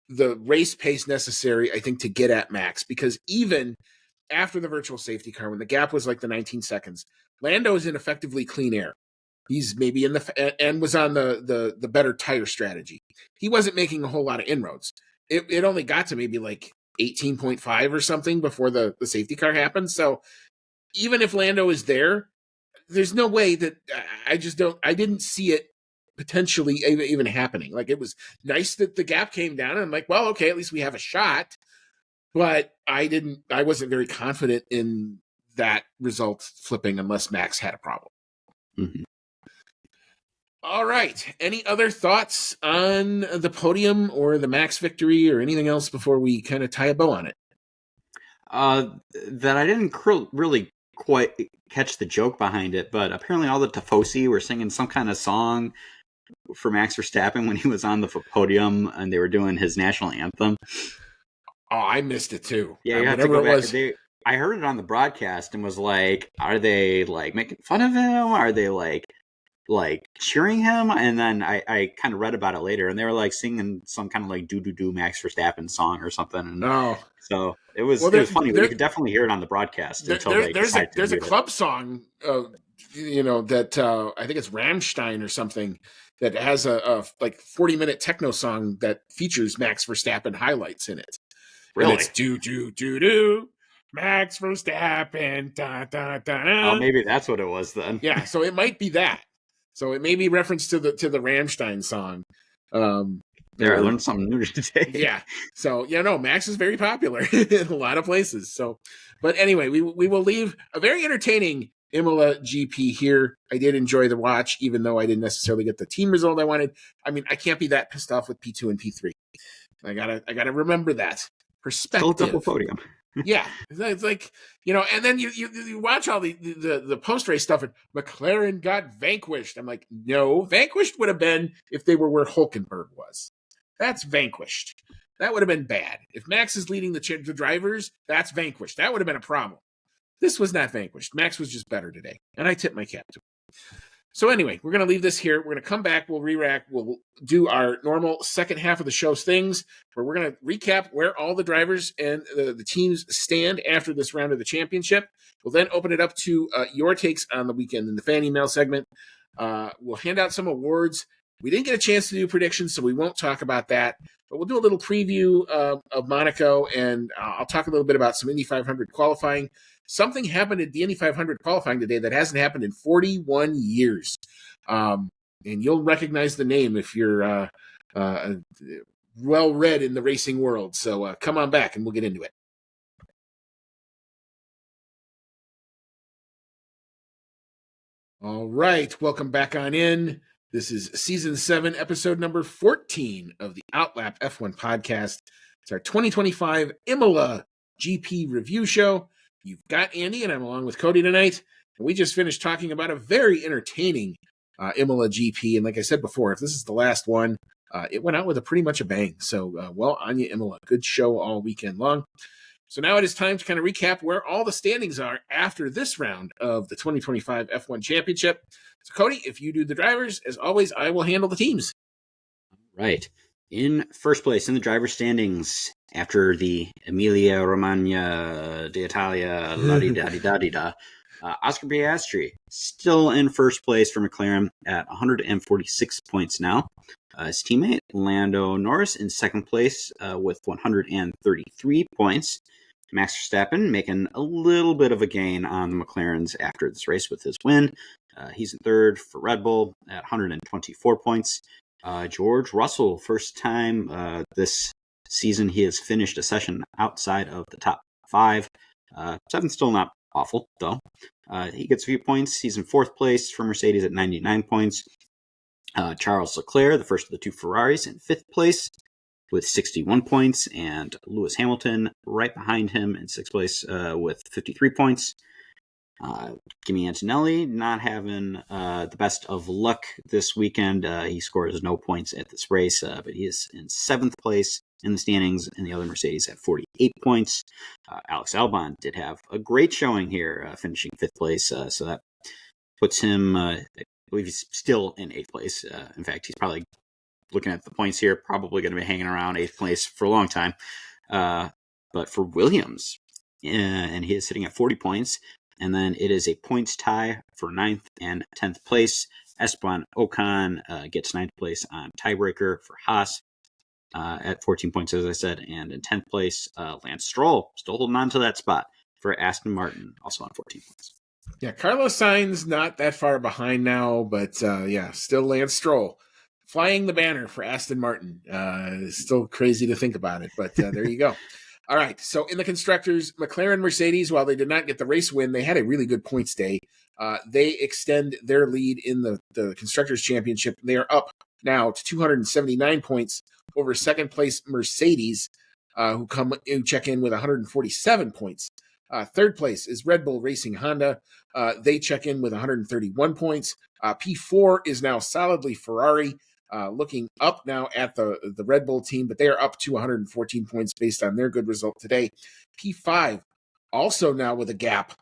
the race pace necessary, I think, to get at Max, because even after the virtual safety car, when the gap was like the 19 seconds, Lando is in effectively clean air. He's maybe in and was on the better tire strategy. He wasn't making a whole lot of inroads. It only got to maybe like 18.5 or something before the safety car happened. So even if Lando is there, there's no way that I didn't see it potentially even happening. Like, it was nice that the gap came down, and I'm like, well, okay, at least we have a shot. But I wasn't very confident in that result flipping unless Max had a problem. Mm-hmm. All right. Any other thoughts on the podium or the Max victory or anything else before we kind of tie a bow on it? That I didn't really quite catch the joke behind it, but apparently all the Tifosi were singing some kind of song for Max Verstappen when he was on the podium, and they were doing his national anthem. Oh, I missed it too. Yeah, you have to go back. I heard it on the broadcast and was like, are they like making fun of him? Are they like cheering him? And then I kind of read about it later, and they were like singing some kind of like do Max Verstappen song or something. And so it was funny. But you could definitely hear it on the broadcast there's a club song, that I think it's Rammstein or something, that has a like 40-minute techno song that features Max Verstappen highlights in it. Really? And it's do Max Verstappen da da da. Oh, maybe that's what it was then. Yeah, so it might be that. So it may be reference to the Rammstein song. There, I learned something new today. Yeah. So Max is very popular in a lot of places. So, but anyway, we will leave a very entertaining Imola GP here. I did enjoy the watch, even though I didn't necessarily get the team result I wanted. I mean, I can't be that pissed off with P2 and P3. I gotta remember that perspective. Still double podium. Yeah, it's like, and then you watch all the post race stuff, and McLaren got vanquished. I'm like, no, vanquished would have been if they were where Hulkenberg was. That's vanquished. That would have been bad. If Max is leading the drivers, that's vanquished. That would have been a problem. This was not vanquished. Max was just better today, and I tip my cap to him. So anyway, we're going to leave this here. We're going to come back. We'll re-rack. We'll do our normal second half of the show's things, where we're going to recap where all the drivers and the teams stand after this round of the championship. We'll then open it up to your takes on the weekend in the fan email segment. We'll hand out some awards. We didn't get a chance to do predictions, so we won't talk about that. But we'll do a little preview of Monaco, and I'll talk a little bit about some Indy 500 qualifying. Something happened at the Indy 500 qualifying today that hasn't happened in 41 years. And you'll recognize the name if you're well read in the racing world. So come on back and we'll get into it. All right, welcome back on in. This is season 7, episode number 14 of the Outlap F1 podcast. It's our 2025 Imola GP review show. You've got Andy, and I'm along with Cody tonight. And we just finished talking about a very entertaining Imola GP. And like I said before, if this is the last one, it went out with pretty much a bang. So well on you, Imola. Good show all weekend long. So now it is time to kind of recap where all the standings are after this round of the 2025 F1 Championship. So, Cody, if you do the drivers, as always, I will handle the teams. Right. In first place in the driver standings after the Emilia-Romagna d'Italia, la-di-da-di-da-di-da, Oscar Piastri still in first place for McLaren at 146 points now. His teammate Lando Norris in second place with 133 points. Max Verstappen making a little bit of a gain on the McLarens after this race with his win. He's in third for Red Bull at 124 points. George Russell, first time this season he has finished a session outside of the top 5. 7's still not awful, though. He gets a few points. He's in fourth place for Mercedes at 99 points. Charles Leclerc, the first of the 2 Ferraris, in fifth place with 61 points, and Lewis Hamilton right behind him in sixth place with 53 points. Kimi Antonelli not having the best of luck this weekend. He scores no points at this race, but he is in seventh place in the standings, and the other Mercedes at 48 points. Alex Albon did have a great showing here, finishing fifth place, so that puts him, I believe he's still in eighth place. In fact, he's probably, looking at the points here, probably going to be hanging around eighth place for a long time. But for Williams, and he is sitting at 40 points, and then it is a points tie for 9th and 10th place. Esteban Ocon gets 9th place on tiebreaker for Haas at 14 points, as I said. And in 10th place, Lance Stroll still holding on to that spot for Aston Martin, also on 14 points. Yeah, Carlos Sainz not that far behind now, but still Lance Stroll flying the banner for Aston Martin. Still crazy to think about it, but there you go. All right, so in the constructors, McLaren Mercedes, while they did not get the race win, they had a really good points day. They extend their lead in the Constructors' Championship. They are up now to 279 points over second place Mercedes, who check in with 147 points. Third place is Red Bull Racing Honda. They check in with 131 points. P4 is now solidly Ferrari, looking up now at the Red Bull team, but they are up to 114 points based on their good result today. P5 also now with a gap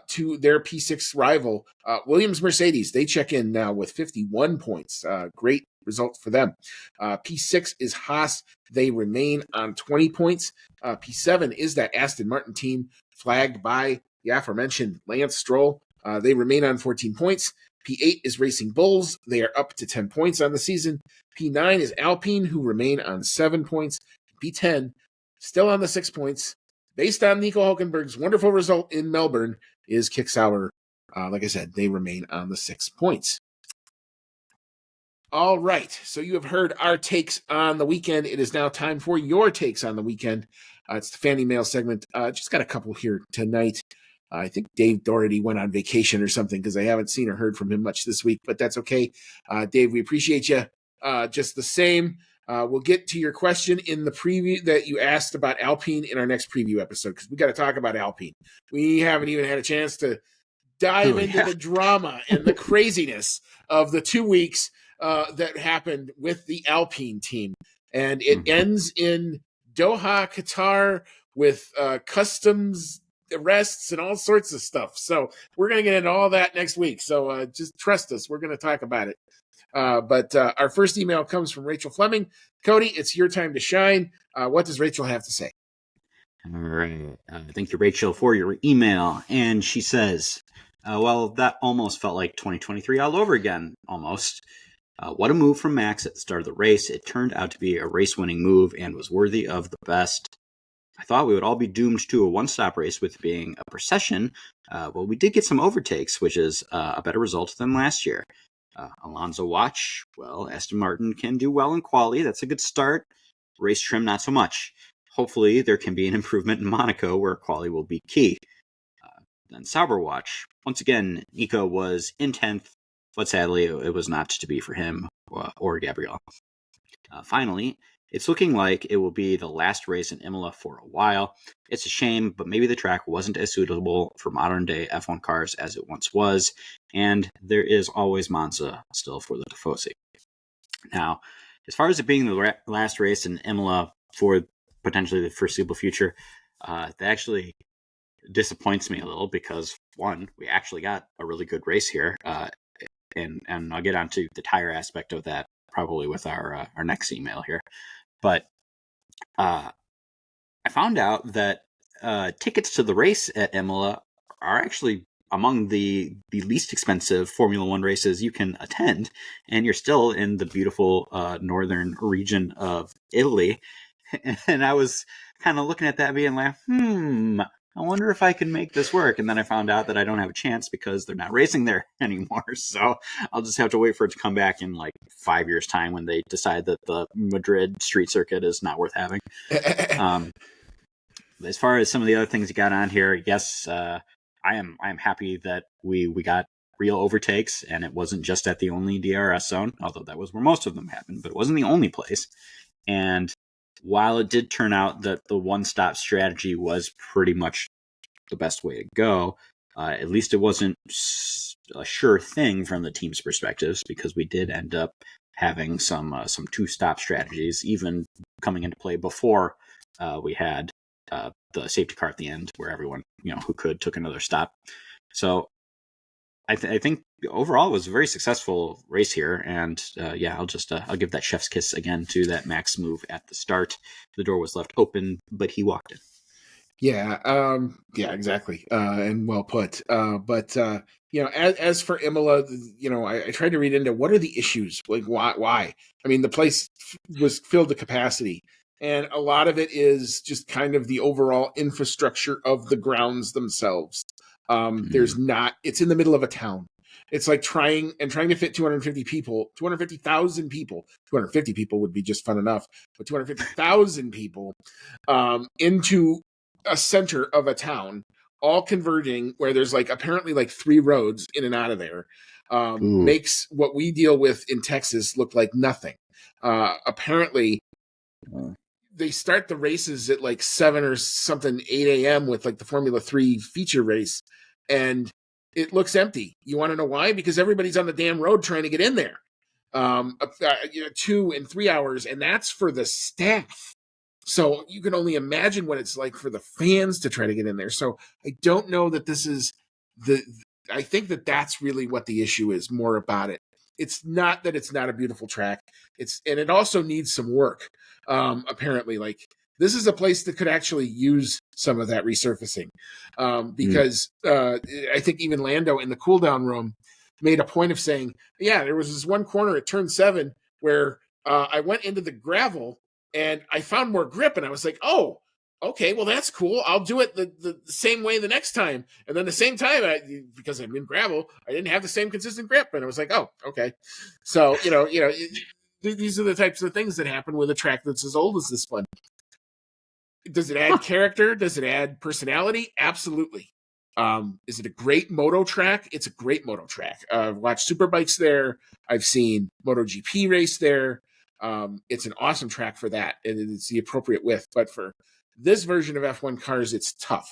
to their P6 rival, Williams Mercedes. They check in now with 51 points. Great result for them. P6 is Haas. They remain on 20 points. P7 is that Aston Martin team flagged by the aforementioned Lance Stroll. They remain on 14 points. P8 is Racing Bulls. They are up to 10 points on the season. P9 is Alpine, who remain on 7 points. P10, still on the 6 points. Based on Nico Hulkenberg's wonderful result in Melbourne, is Kick Sauber. Like I said, they remain on the 6 points. All right, so you have heard our takes on the weekend. It is now time for your takes on the weekend. It's the fan email segment. Just got a couple here tonight. I think Dave Doherty went on vacation or something because I haven't seen or heard from him much this week, but that's okay. Dave, we appreciate you just the same. We'll get to your question in the preview that you asked about Alpine in our next preview episode, because we got to talk about Alpine. We haven't even had a chance to dive into the drama and the craziness of the 2 weeks that happened with the Alpine team. And it ends in Doha, Qatar, with customs arrests and all sorts of stuff. So we're going to get into all that next week. So just trust us. We're going to talk about it. But our first email comes from Rachel Fleming. Cody, it's your time to shine. What does Rachel have to say? All right. Thank you, Rachel, for your email. And she says, well, that almost felt like 2023 all over again, almost. What a move from Max at the start of the race. It turned out to be a race-winning move and was worthy of the best. I thought we would all be doomed to a one-stop race with being a procession. Well, we did get some overtakes, which is a better result than last year. Alonso watch, well, Aston Martin can do well in quali. That's a good start. Race trim, not so much. Hopefully, there can be an improvement in Monaco, where quali will be key. Then Sauber watch. Once again, Nico was in 10th, but sadly, it was not to be for him or Gabriel. Finally, it's looking like it will be the last race in Imola for a while. It's a shame, but maybe the track wasn't as suitable for modern-day F1 cars as it once was, and there is always Monza still for the Tifosi. Now, as far as it being the last race in Imola for potentially the foreseeable future, that actually disappoints me a little because, one, we actually got a really good race here, and I'll get onto the tire aspect of that probably with our next email here. But I found out that tickets to the race at Imola are actually among the least expensive Formula One races you can attend, and you're still in the beautiful northern region of Italy. And I was kind of looking at that being like, I wonder if I can make this work. And then I found out that I don't have a chance because they're not racing there anymore. So I'll just have to wait for it to come back in like 5 years' time when they decide that the Madrid street circuit is not worth having. As far as some of the other things you got on here, yes, I am happy that we got real overtakes, and it wasn't just at the only DRS zone, although that was where most of them happened, but it wasn't the only place. And while it did turn out that the one-stop strategy was pretty much the best way to go, at least it wasn't a sure thing from the team's perspectives, because we did end up having some two-stop strategies, even coming into play before we had the safety car at the end, where everyone who could took another stop. So I think overall it was a very successful race here, and I'll give that chef's kiss again to that Max move at the start. The door was left open, but he walked in. Yeah, exactly, and well put. But as for Imola, I tried to read into what are the issues, like why. I mean, the place was filled to capacity, and a lot of it is just kind of the overall infrastructure of the grounds themselves. There's not. It's in the middle of a town. It's like trying to fit 250,000 people. 250 people would be just fun enough, but 250,000 people into a center of a town, all converging, where there's apparently 3 roads in and out of there, makes what we deal with in Texas look like nothing. Apparently, they start the races at 7 or something, 8 a.m. with the Formula 3 feature race, and it looks empty. You want to know why? Because everybody's on the damn road trying to get in there. 2 and 3 hours, and that's for the staff. So you can only imagine what it's like for the fans to try to get in there. So I don't know that this is I think that that's really what the issue is more about it. It's not that it's not a beautiful track. And it also needs some work. Apparently, this is a place that could actually use some of that resurfacing. Because I think even Lando in the cool down room made a point of saying, yeah, there was this one corner at turn 7 where I went into the gravel and I found more grip, and I was like, oh, okay, well, that's cool. I'll do it the same way the next time. And then the same time, because I'm in gravel, I didn't have the same consistent grip. And I was like, oh, okay. So, these are the types of things that happen with a track that's as old as this one. Does it add character? Does it add personality? Absolutely. Is it a great moto track? It's a great moto track. I've watched Superbikes there. I've seen MotoGP race there. It's an awesome track for that, and it's the appropriate width. But for this version of F1 cars, it's tough.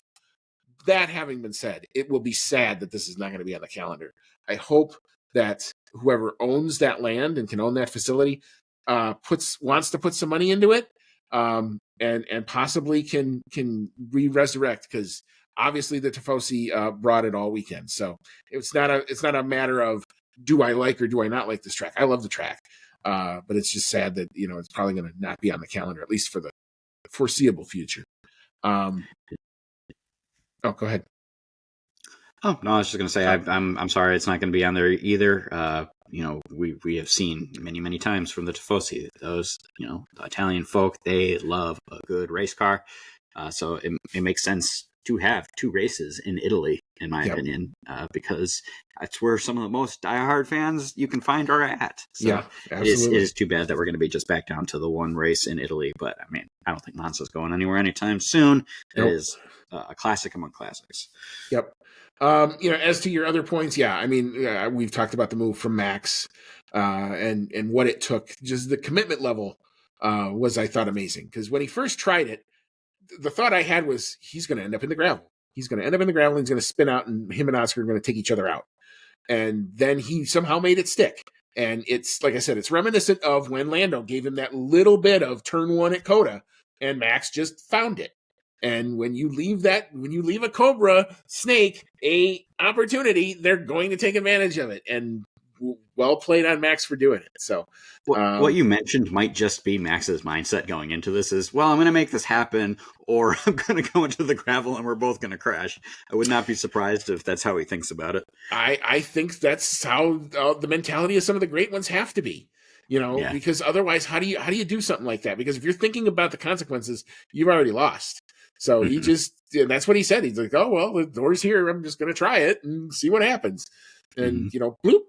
That having been said, it will be sad that this is not going to be on the calendar. I hope that whoever owns that land and can own that facility wants to put some money into it, and possibly can re-resurrect, because obviously the Tifosi brought it all weekend. So it's not a matter of do I like or do I not like this track. I love the track. But it's just sad that, it's probably going to not be on the calendar, at least for the foreseeable future. Go ahead. Oh, no, I was just going to say, I'm sorry it's not going to be on there either. We have seen many, many times from the Tifosi, those, the Italian folk, they love a good race car. So it makes sense to have 2 races in Italy, in my opinion, because that's where some of the most diehard fans you can find are at. So it is too bad that we're going to be just back down to the 1 race in Italy. But I mean, I don't think Monza's going anywhere anytime soon. It is a classic among classics. Yep. As to your other points, I mean, we've talked about the move from Max and what it took. Just the commitment level was, I thought, amazing. Because when he first tried it, the thought I had was he's going to end up in the gravel. He's going to end up in the gravel. And he's going to spin out, and him and Oscar are going to take each other out. And then he somehow made it stick. And it's, like I said, it's reminiscent of when Lando gave him that little bit of turn 1 at Coda, and Max just found it. And when you leave a Cobra snake a opportunity, they're going to take advantage of it. And well played on Max for doing it. So what you mentioned might just be Max's mindset going into this is, well, I'm going to make this happen, or I'm going to go into the gravel and we're both going to crash. I would not be surprised if that's how he thinks about it. I think that's how the mentality of some of the great ones have to be. Because otherwise, how do you do something like that? Because if you're thinking about the consequences, you've already lost. So he that's what he said. He's like, oh, well, the door's here. I'm just going to try it and see what happens. And, bloop,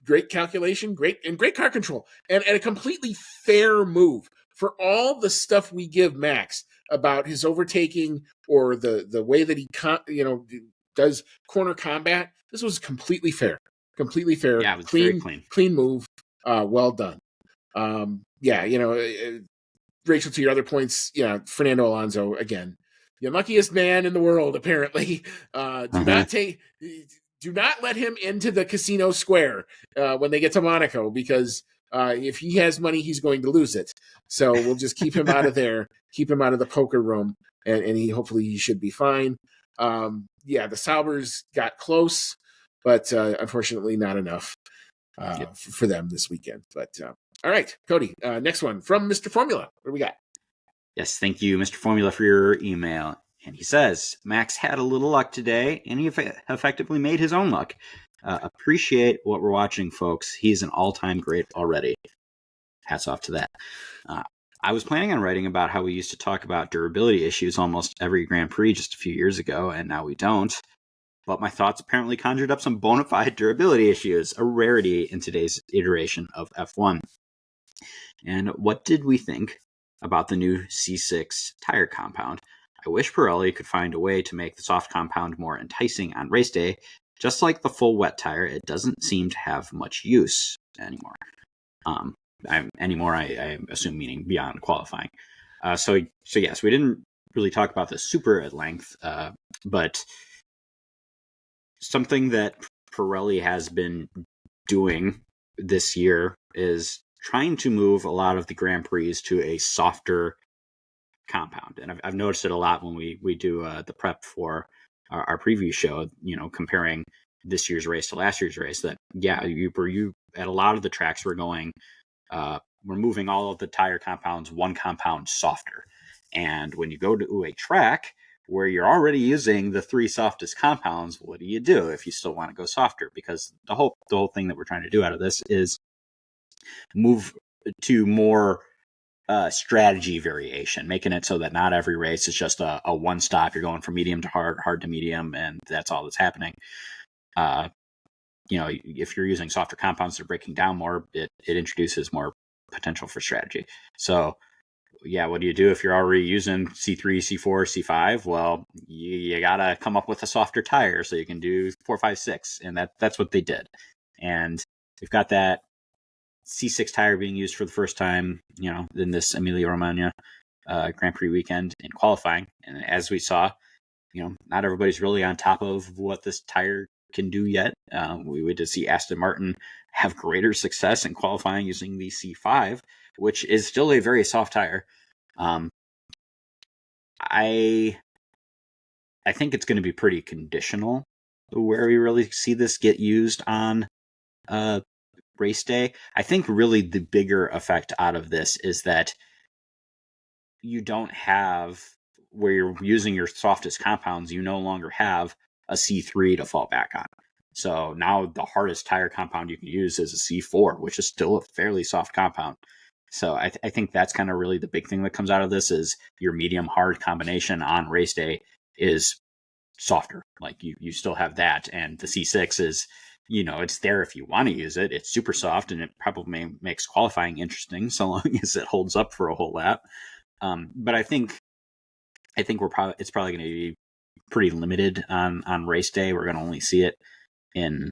great calculation, great car control, and a completely fair move for all the stuff we give Max about his overtaking or the way that he, does corner combat. This was completely fair. Yeah, it was very clean move. Well done. Rachel, to your other points, Fernando Alonso, again, the unluckiest man in the world, apparently. Do not let him into the casino square when they get to Monaco, because if he has money, he's going to lose it. So we'll just keep him out of there, keep him out of the poker room, and hopefully he should be fine. The Saubers got close, but unfortunately not enough for them this weekend. But all right, Cody, next one from Mr. Formula. What do we got? Yes, thank you, Mr. Formula, for your email. And he says, Max had a little luck today, and he effectively made his own luck. Appreciate what we're watching, folks. He's an all-time great already. Hats off to that. I was planning on writing about how we used to talk about durability issues almost every Grand Prix just a few years ago, and now we don't. But my thoughts apparently conjured up some bona fide durability issues, a rarity in today's iteration of F1. And what did we think about the new C6 tire compound? I wish Pirelli could find a way to make the soft compound more enticing on race day. Just like the full wet tire, it doesn't seem to have much use anymore. I assume meaning beyond qualifying. So yes, we didn't really talk about this super at length, but something that Pirelli has been doing this year is trying to move a lot of the Grand Prix to a softer compound. And I've noticed it a lot when we do the prep for our preview show, comparing this year's race to last year's race, that, you at a lot of the tracks we're moving all of the tire compounds, one compound softer. And when you go to a track where you're already using the 3 softest compounds, what do you do if you still want to go softer? Because the whole thing that we're trying to do out of this is move to more strategy variation, making it so that not every race is just a one stop. You're going from medium to hard to medium, and that's all that's happening. If you're using softer compounds that are breaking down more, it introduces more potential for strategy. So what do you do if you're already using C3, C4, C5? Well, you gotta come up with a softer tire so you can do 4, 5, 6, and that's what they did. And they've got that C6 tire being used for the first time, in this Emilia-Romagna Grand Prix weekend in qualifying. And as we saw, not everybody's really on top of what this tire can do yet. We did see Aston Martin have greater success in qualifying using the C5, which is still a very soft tire. I think it's going to be pretty conditional where we really see this get used on race day. I think really the bigger effect out of this is that you don't have, where you're using your softest compounds, you no longer have a C3 to fall back on. So now the hardest tire compound you can use is a C4, which is still a fairly soft compound. So I think that's kind of really the big thing that comes out of this is your medium hard combination on race day is softer. Like you still have that, and the C6 is, it's there if you want to use it. It's super soft, and it probably makes qualifying interesting so long as it holds up for a whole lap. But I think it's probably going to be pretty limited on race day. We're going to only see it in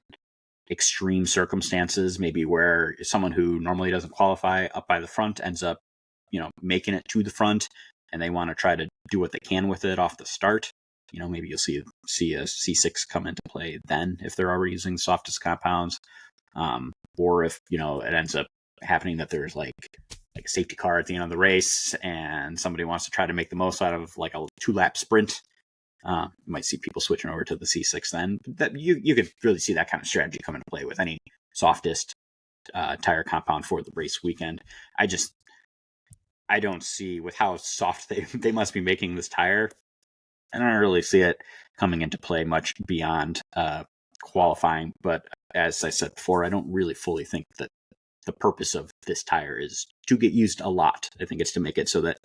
extreme circumstances, maybe where someone who normally doesn't qualify up by the front ends up, making it to the front, and they want to try to do what they can with it off the start. Maybe you'll see a C6 come into play then if they're already using softest compounds, or if it ends up happening that there's like a safety car at the end of the race and somebody wants to try to make the most out of like a 2-lap sprint. You might see people switching over to the C6 then. That you could really see that kind of strategy come into play with any softest tire compound for the race weekend. I don't see, with how soft they must be making this tire, I don't really see it coming into play much beyond qualifying. But as I said before, I don't really fully think that the purpose of this tire is to get used a lot. I think it's to make it so that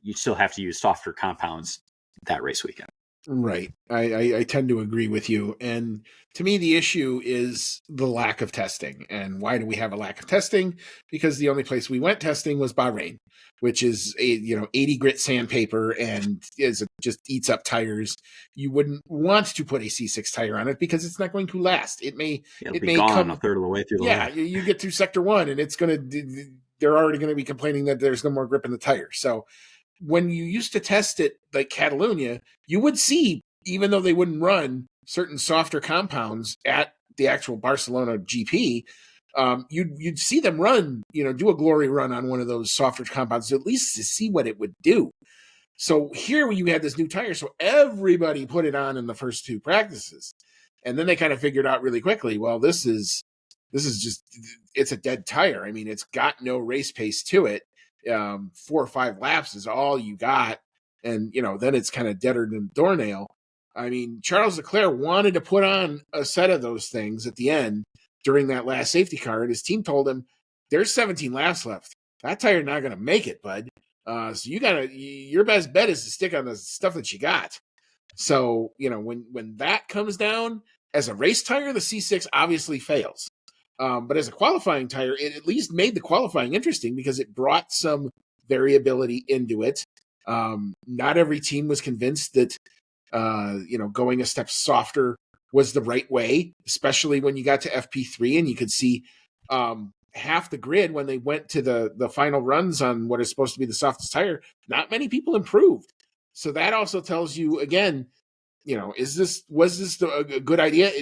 you still have to use softer compounds that race weekend. Right. I tend to agree with you. And to me, the issue is the lack of testing. And why do we have a lack of testing? Because the only place we went testing was Bahrain, which is 80 grit sandpaper and just eats up tires. You wouldn't want to put a C6 tire on it because it's not going to last. It may gone come a third of the way through the lap. You get through sector 1 and they're already going to be complaining that there's no more grip in the tire. So when you used to test it like Catalunya, you would see, even though they wouldn't run certain softer compounds at the actual Barcelona GP, you'd see them run, do a glory run on one of those softer compounds, at least to see what it would do. So here you had this new tire, so everybody put it on in the first 2 practices. And then they kind of figured out really quickly, well, this is just, it's a dead tire. I mean, it's got no race pace to it. 4 or 5 laps is all you got, and then it's kind of deader than doornail. I mean, Charles Leclerc wanted to put on a set of those things at the end during that last safety car, and his team told him there's 17 laps left. That tire's not going to make it, bud. So your best bet is to stick on the stuff that you got. So when that comes down as a race tire, the C6 obviously fails. But as a qualifying tire, it at least made the qualifying interesting because it brought some variability into it. Not every team was convinced that, going a step softer was the right way, especially when you got to FP3 and you could see half the grid when they went to the final runs on what is supposed to be the softest tire. Not many people improved. So that also tells you, again, was this a good idea?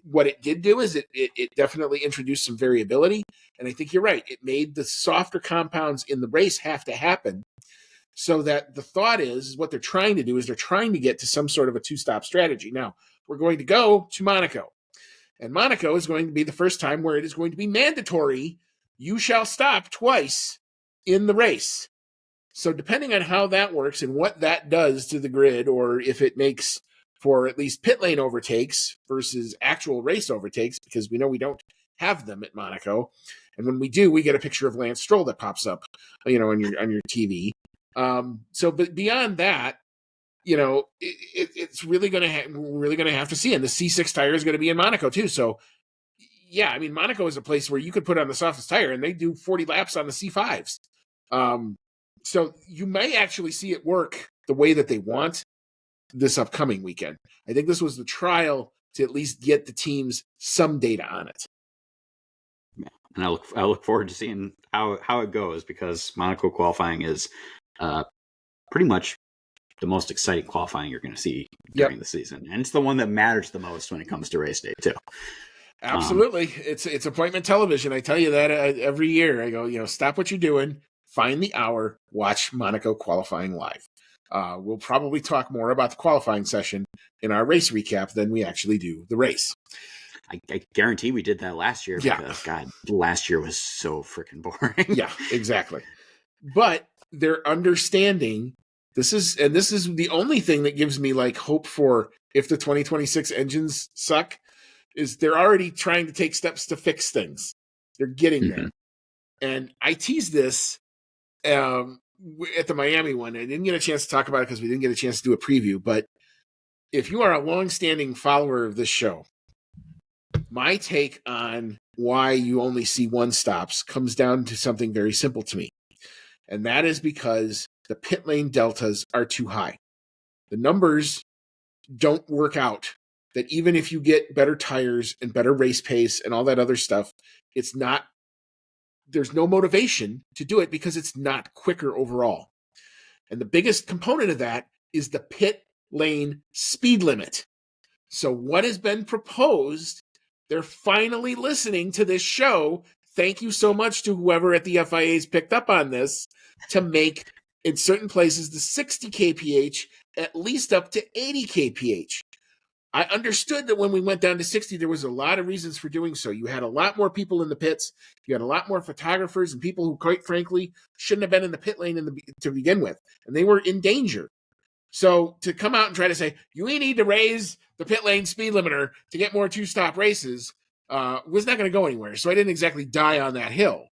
What it did do is it definitely introduced some variability. And I think you're right. It made the softer compounds in the race have to happen, so that the thought is what they're trying to do is they're trying to get to some sort of a 2-stop strategy. Now, we're going to go to Monaco. And Monaco is going to be the first time where it is going to be mandatory. You shall stop twice in the race. So depending on how that works and what that does to the grid, or if it makes for at least pit lane overtakes versus actual race overtakes, because we know we don't have them at Monaco. And when we do, we get a picture of Lance Stroll that pops up, on your TV. But beyond that, it's really going to we're really going to have to see. And the C6 tire is going to be in Monaco too. So yeah, I mean, Monaco is a place where you could put on the softest tire and they do 40 laps on the C5s. So you may actually see it work the way that they want this upcoming weekend. I think this was the trial to at least get the teams some data on it. Yeah. And I look forward to seeing how it goes, because Monaco qualifying is pretty much the most exciting qualifying you're going to see during the season. And it's the one that matters the most when it comes to race day too. Absolutely. It's appointment television. I tell you that every year. I go, stop what you're doing, find the hour, watch Monaco qualifying live. We'll probably talk more about the qualifying session in our race recap than we actually do the race. I guarantee we did that last year because, God, last year was so freaking boring. Yeah, exactly. But they're understanding this is the only thing that gives me like hope for if the 2026 engines suck, is they're already trying to take steps to fix things. They're getting there. And I teased this at the Miami one. I didn't get a chance to talk about it because we didn't get a chance to do a preview, but if you are a longstanding follower of this show, my take on why you only see one stops comes down to something very simple to me. And that is because the pit lane deltas are too high. The numbers don't work out. That even if you get better tires and better race pace and all that other stuff, there's no motivation to do it because it's not quicker overall. And the biggest component of that is the pit lane speed limit. So what has been proposed, they're finally listening to this show. Thank you so much to whoever at the FIA's picked up on this to make, in certain places, the 60 kph at least up to 80 kph. I understood that when we went down to 60, there was a lot of reasons for doing so. You had a lot more people in the pits. You had a lot more photographers and people who, quite frankly, shouldn't have been in the pit lane to begin with. And they were in danger. So to come out and try to say, you need to raise the pit lane speed limiter to get more two-stop races was not going to go anywhere. So I didn't exactly die on that hill.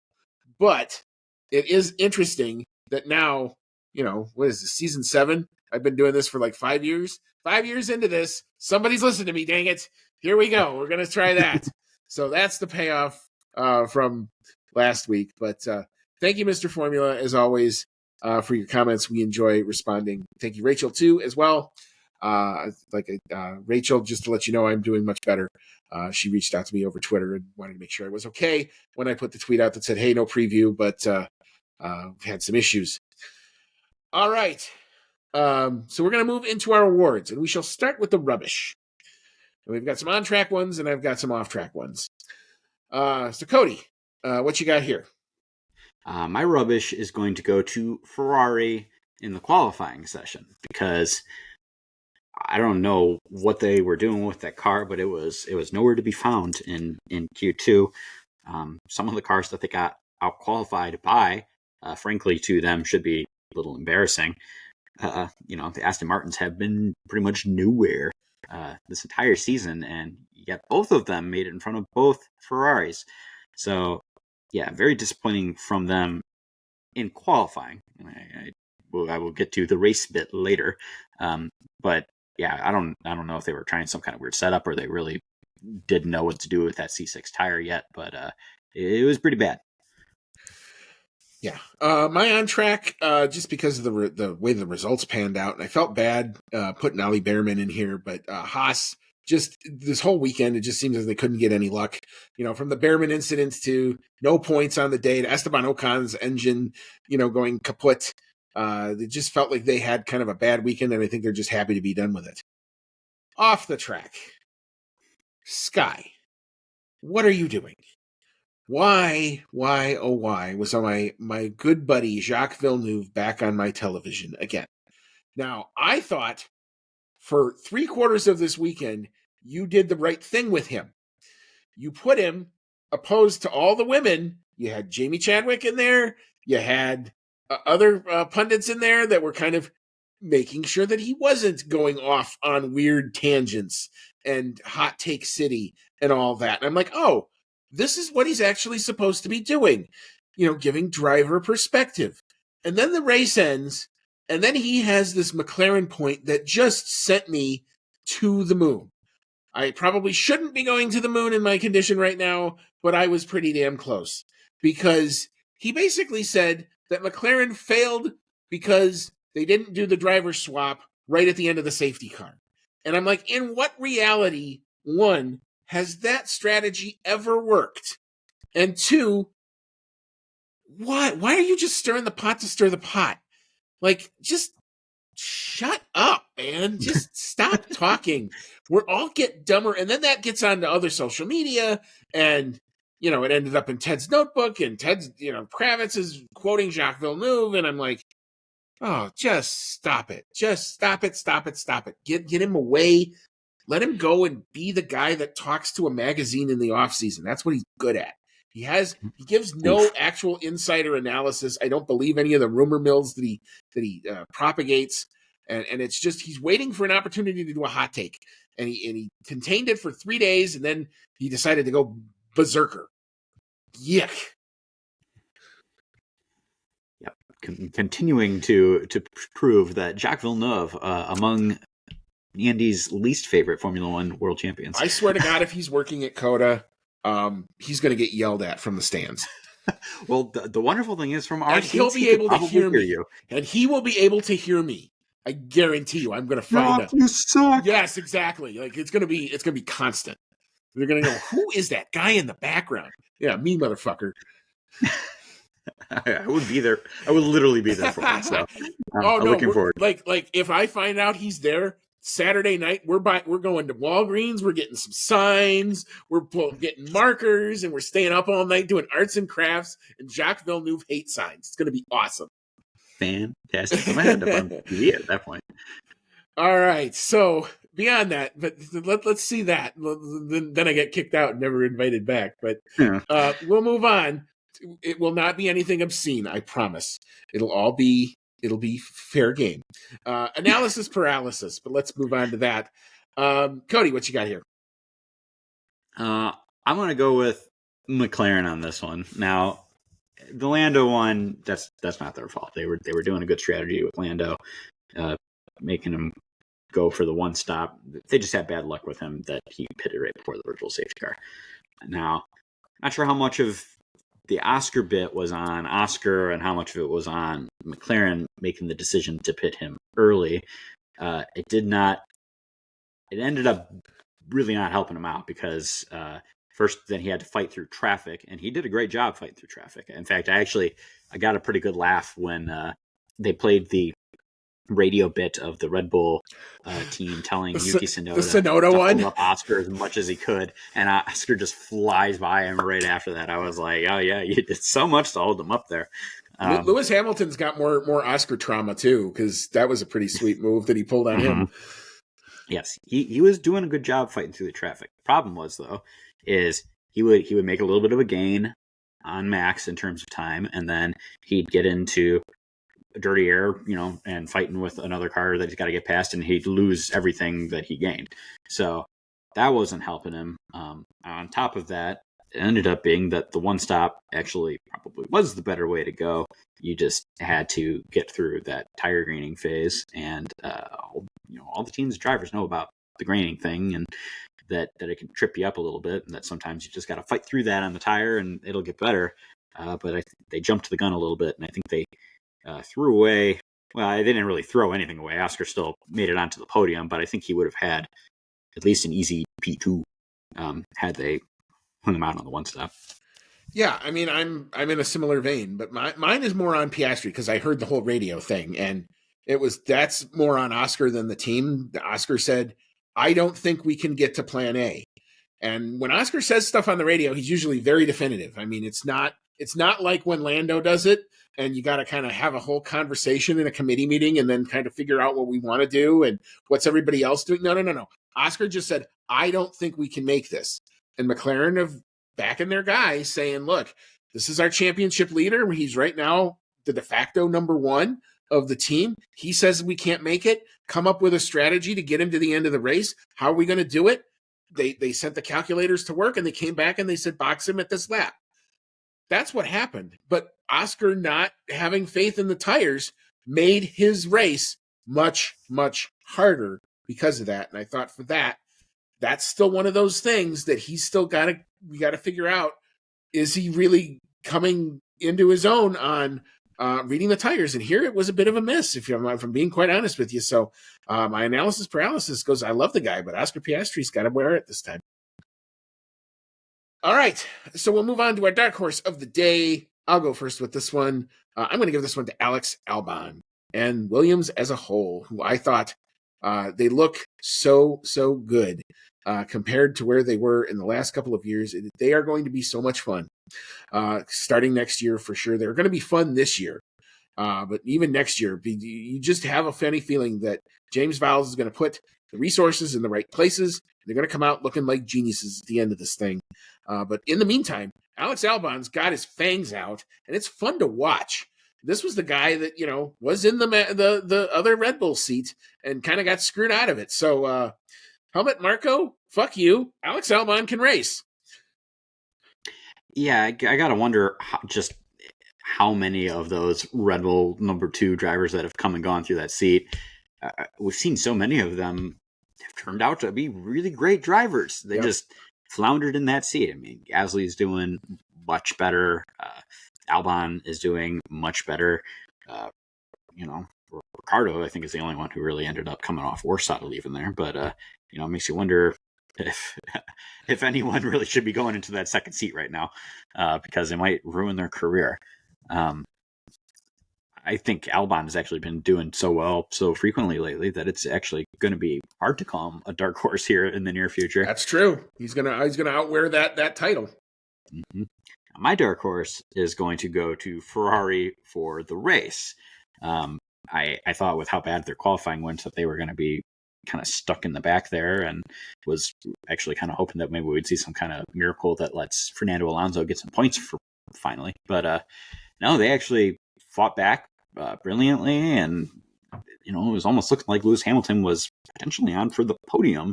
But it is interesting that now, what is this, season 7? I've been doing this for like 5 years. 5 years into this, somebody's listening to me, dang it. Here we go. We're going to try that. So that's the payoff from last week. But thank you, Mr. Formula, as always, for your comments. We enjoy responding. Thank you, Rachel, too, as well. Rachel, just to let you know, I'm doing much better. She reached out to me over Twitter and wanted to make sure I was okay when I put the tweet out that said, hey, no preview, but we've had some issues. All right. So we're going to move into our awards, and we shall start with the rubbish. And we've got some on-track ones, and I've got some off-track ones. So, Cody, what you got here? My rubbish is going to go to Ferrari in the qualifying session because I don't know what they were doing with that car, but it was nowhere to be found in Q2. Some of the cars that they got out-qualified by, frankly, to them should be a little embarrassing. The Aston Martins have been pretty much nowhere this entire season, and yet both of them made it in front of both Ferraris. So, yeah, very disappointing from them in qualifying. I will get to the race bit later, but yeah, I don't know if they were trying some kind of weird setup or they really didn't know what to do with that C6 tire yet, but it was pretty bad. Yeah, my on track, just because of the way the results panned out, and I felt bad putting Ollie Behrman in here, but Haas, just this whole weekend, it just seems as they couldn't get any luck. From the Behrman incident to no points on the day to Esteban Ocon's engine, going kaput. It just felt like they had kind of a bad weekend, and I think they're just happy to be done with it. Off the track, Sky, what are you doing? Why, oh why, was my good buddy Jacques Villeneuve back on my television again? Now, I thought for 3/4 of this weekend, you did the right thing with him. You put him opposed to all the women. You had Jamie Chadwick in there. You had other pundits in there that were kind of making sure that he wasn't going off on weird tangents and hot take city and all that. And I'm like, oh, this is what he's actually supposed to be doing, giving driver perspective. And then the race ends, and then he has this McLaren point that just sent me to the moon. I probably shouldn't be going to the moon in my condition right now, but I was pretty damn close because he basically said that McLaren failed because they didn't do the driver swap right at the end of the safety car. And I'm like, in what reality, one, has that strategy ever worked? And two, why are you just stirring the pot to stir the pot? Like, just shut up, man. Just stop talking. We're all get dumber. And then that gets onto other social media. And, it ended up in Ted's notebook. And Ted's, Kravitz is quoting Jacques Villeneuve. And I'm like, oh, just stop it. Just stop it. Stop it. Stop it. Get him away. Let him go and be the guy that talks to a magazine in the off season. That's what he's good at. He gives no actual insider analysis. I don't believe any of the rumor mills that he propagates. And it's just, he's waiting for an opportunity to do a hot take. And he contained it for 3 days. And then he decided to go berserker. Yuck. Continuing to prove that Jacques Villeneuve, among Andy's least favorite Formula One world champions. I swear to God, if he's working at Coda, he's going to get yelled at from the stands. Well, the wonderful thing is, from our seats, he'll be able to hear me. you. And he will be able to hear me. I guarantee you, I'm going to find out. You suck. Yes, exactly. Like it's going to be constant. They're going to go, who is that guy in the background? Yeah, me, motherfucker. I would be there. I would literally be there for it. So I'm looking forward. Like if I find out he's there Saturday night, we're going to Walgreens. We're getting some signs. We're getting markers, and we're staying up all night doing arts and crafts and Jacques Villeneuve hate signs. It's going to be awesome. Fantastic. I'm gonna end up on TV at that point. All right. So beyond that, but let's see that. Then I get kicked out and never invited back. But we'll move on. It will not be anything obscene, I promise. It'll be fair game. Analysis paralysis, but let's move on to that. Cody, what you got here? I'm going to go with McLaren on this one. Now, the Lando one, that's not their fault. They were doing a good strategy with Lando, making him go for the one stop. They just had bad luck with him that he pitted right before the virtual safety car. Now, not sure how much of the Oscar bit was on Oscar and how much of it was on McLaren making the decision to pit him early. It ended up really not helping him out because first then he had to fight through traffic, and he did a great job fighting through traffic. In fact, I got a pretty good laugh when they played the radio bit of the Red Bull team telling Yuki Tsunoda to hold up Oscar as much as he could, and Oscar just flies by him right after that. I was like, oh yeah, you did so much to hold him up there. Lewis Hamilton's got more Oscar trauma too, because that was a pretty sweet move that he pulled on him. Yes, he was doing a good job fighting through the traffic. Problem was though, is he would make a little bit of a gain on Max in terms of time, and then he'd get into dirty air, and fighting with another car that he's got to get past, and he'd lose everything that he gained. So that wasn't helping him. On top of that, it ended up being that the one stop actually probably was the better way to go. You just had to get through that tire graining phase, and all the team's drivers know about the graining thing, and that it can trip you up a little bit, and that sometimes you just got to fight through that on the tire, and it'll get better. But they jumped the gun a little bit, and I think they threw away. Well, they didn't really throw anything away. Oscar still made it onto the podium, but I think he would have had at least an easy P2 had they hung him out on the one stop. Yeah, I mean, I'm in a similar vein, but mine is more on Piastri because I heard the whole radio thing, and that's more on Oscar than the team. Oscar said, "I don't think we can get to Plan A," and when Oscar says stuff on the radio, he's usually very definitive. I mean, it's not like when Lando does it, and you got to kind of have a whole conversation in a committee meeting and then kind of figure out what we want to do and what's everybody else doing. No. Oscar just said, "I don't think we can make this." And McLaren have backing their guy saying, look, this is our championship leader. He's right now the de facto number one of the team. He says we can't make it. Come up with a strategy to get him to the end of the race. How are we going to do it? They sent the calculators to work, and they came back and they said, box him at this lap. That's what happened. But Oscar not having faith in the tires made his race much, much harder because of that. And I thought for that's still one of those things that he's still we got to figure out. Is he really coming into his own on reading the tires? And here it was a bit of a miss, if I'm being quite honest with you. So my analysis paralysis goes, I love the guy, but Oscar Piastri's got to wear it this time. All right, so we'll move on to our dark horse of the day. I'll go first with this one. I'm going to give this one to Alex Albon and Williams as a whole, who I thought they look so good compared to where they were in the last couple of years. They are going to be so much fun starting next year for sure. They're going to be fun this year, but even next year, you just have a funny feeling that James Vowles is going to put the resources in the right places. They're going to come out looking like geniuses at the end of this thing. But in the meantime, Alex Albon's got his fangs out, and it's fun to watch. This was the guy that, was in the other Red Bull seat and kind of got screwed out of it. So, Helmut Marko, fuck you. Alex Albon can race. Yeah, I got to wonder how many of those Red Bull number 2 drivers that have come and gone through that seat. We've seen so many of them turned out to be really great drivers. They just floundered in that seat. I mean, Gasly's doing much better. Albon is doing much better. Ricardo, I think, is the only one who really ended up coming off worse out of leaving there. But it makes you wonder if anyone really should be going into that second seat right now, because it might ruin their career. I think Albon has actually been doing so well so frequently lately that it's actually going to be hard to call him a dark horse here in the near future. That's true. He's gonna outwear that title. Mm-hmm. My dark horse is going to go to Ferrari for the race. I thought with how bad their qualifying went that they were going to be kind of stuck in the back there, and was actually kind of hoping that maybe we'd see some kind of miracle that lets Fernando Alonso get some points for finally. But no, they actually fought back brilliantly, and it was almost looking like Lewis Hamilton was potentially on for the podium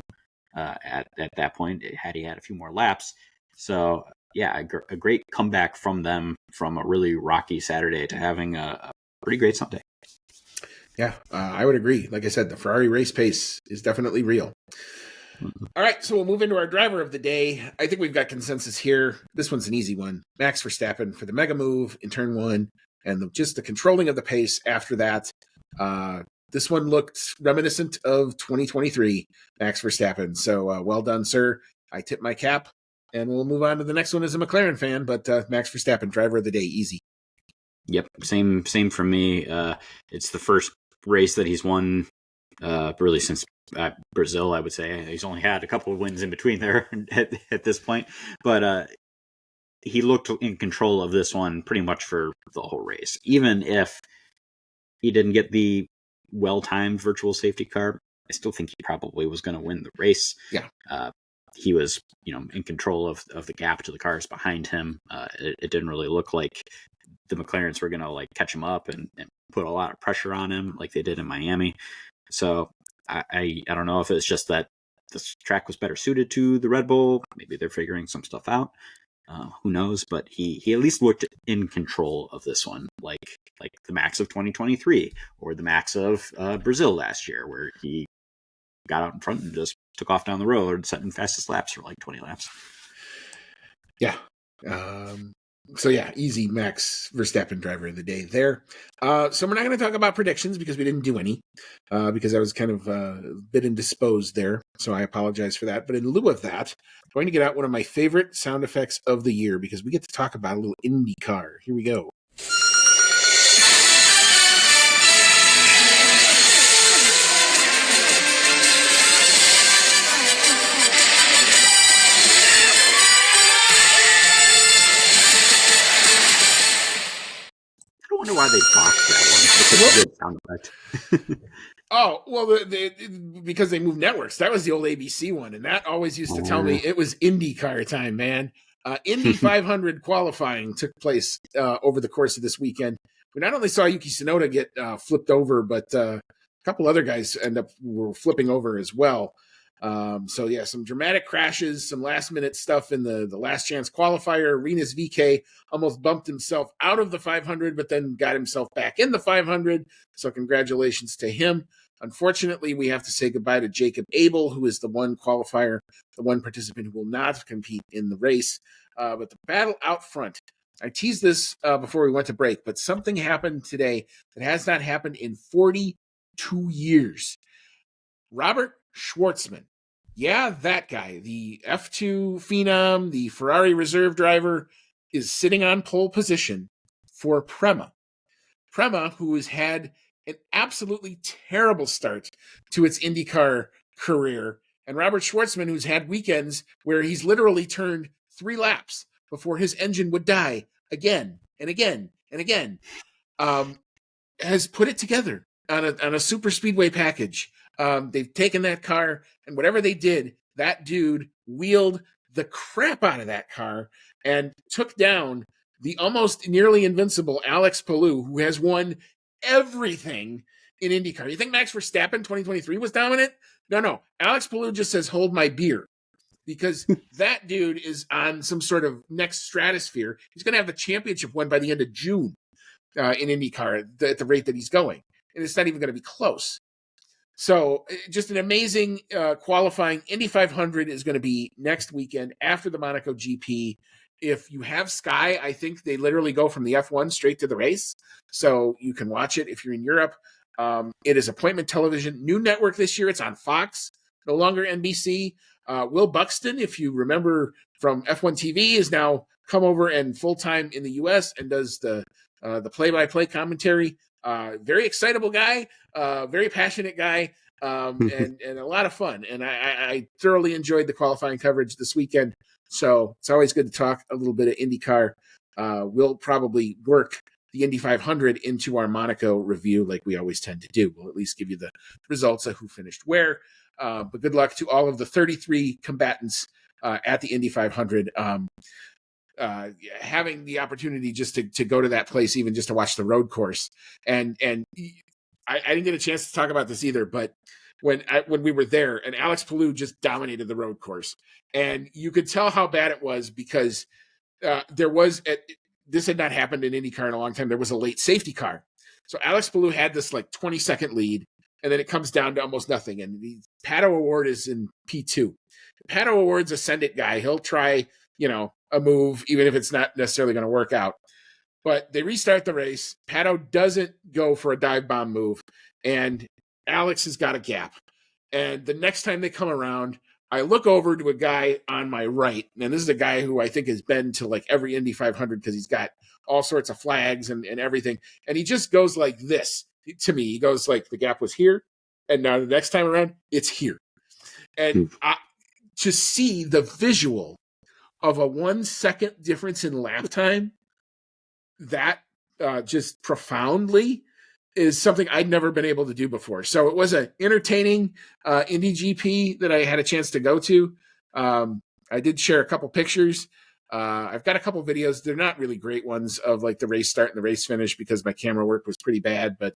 at that point had he had a few more laps. So yeah, a great comeback from them from a really rocky Saturday to having a pretty great Sunday. Yeah, I would agree. Like I said, the Ferrari race pace is definitely real. Mm-hmm. All right, so we'll move into our driver of the day. I think we've got consensus here. This one's an easy one. Max Verstappen for the mega move in turn one, and just the controlling of the pace after that. This one looked reminiscent of 2023, Max Verstappen. So well done, sir. I tip my cap, and we'll move on to the next one as a McLaren fan, but Max Verstappen, driver of the day, easy. Yep, same for me. It's the first race that he's won really since Brazil, I would say. He's only had a couple of wins in between there at this point, but he looked in control of this one pretty much for the whole race. Even if he didn't get the well-timed virtual safety car, I still think he probably was going to win the race. Yeah. He was, in control of the gap to the cars behind him. It didn't really look like the McLarens were going to catch him up and put a lot of pressure on him like they did in Miami. So I don't know if it's just that this track was better suited to the Red Bull. Maybe they're figuring some stuff out. Who knows? But he at least looked in control of this one, like the Max of 2023 or the Max of Brazil last year, where he got out in front and just took off down the road, setting fastest laps for 20 laps. Yeah. So yeah, easy Max Verstappen driver of the day there. So we're not going to talk about predictions because we didn't do any, because I was kind of a bit indisposed there. So I apologize for that. But in lieu of that, I'm going to get out one of my favorite sound effects of the year because we get to talk about a little IndyCar. Here we go. I wonder why they botched that one. It's a good sound effect. Oh, well, because they moved networks. That was the old ABC one, and that always used to tell me it was IndyCar time, man. Indy 500 qualifying took place over the course of this weekend. We not only saw Yuki Tsunoda get flipped over, but a couple other guys were flipping over as well. So yeah, some dramatic crashes, some last minute stuff in the last chance qualifier. Rinus VeeKay almost bumped himself out of the 500, but then got himself back in the 500. So congratulations to him. Unfortunately, we have to say goodbye to Jacob Abel, who is the one qualifier, the one participant who will not compete in the race. But the battle out front, I teased this before we went to break, but something happened today that has not happened in 42 years. Robert Schwartzman. Yeah, that guy, the F2 phenom, the Ferrari reserve driver, is sitting on pole position for Prema. Prema, who has had an absolutely terrible start to its IndyCar career, and Robert Schwartzman, who's had weekends where he's literally turned 3 laps before his engine would die again and again and again, has put it together on a super speedway package. They've taken that car, and whatever they did, that dude wheeled the crap out of that car and took down the almost nearly invincible Alex Palou, who has won everything in IndyCar. You think Max Verstappen 2023 was dominant? No. Alex Palou just says, hold my beer. Because that dude is on some sort of next stratosphere. He's going to have the championship won by the end of June in IndyCar at the rate that he's going. And it's not even going to be close. So just an amazing qualifying. Indy 500 is going to be next weekend after the Monaco GP. If you have Sky, I think they literally go from the F1 straight to the race. So you can watch it if you're in Europe. It is appointment television. New network this year. It's on Fox, no longer NBC. Will Buxton, if you remember from F1 TV, is now come over and full-time in the U.S. and does the play-by-play commentary. Very excitable guy, very passionate guy, and a lot of fun. And I thoroughly enjoyed the qualifying coverage this weekend. So it's always good to talk a little bit of IndyCar. We'll probably work the Indy 500 into our Monaco review like we always tend to do. We'll at least give you the results of who finished where. But good luck to all of the 33 combatants at the Indy 500. Having the opportunity just to go to that place, even just to watch the road course. And I didn't get a chance to talk about this either, but when we were there, and Alex Palou just dominated the road course. And you could tell how bad it was because this had not happened in IndyCar in a long time. There was a late safety car. So Alex Palou had this like 20-second lead, and then it comes down to almost nothing. And the Pato Award is in P2. Pato Award's a send-it guy. He'll try, a move, even if it's not necessarily going to work out. But they restart the race. Pato doesn't go for a dive bomb move, and Alex has got a gap. And the next time they come around, I look over to a guy on my right, and this is a guy who I think has been to like every Indy 500 because he's got all sorts of flags and everything. And he just goes like this to me. He goes like, the gap was here, and now the next time around, it's here. And to see the visual of a 1 second difference in lap time, that just profoundly is something I'd never been able to do before. So it was an entertaining Indy GP that I had a chance to go to. I did share a couple pictures. I've got a couple videos. They're not really great ones of like the race start and the race finish because my camera work was pretty bad. But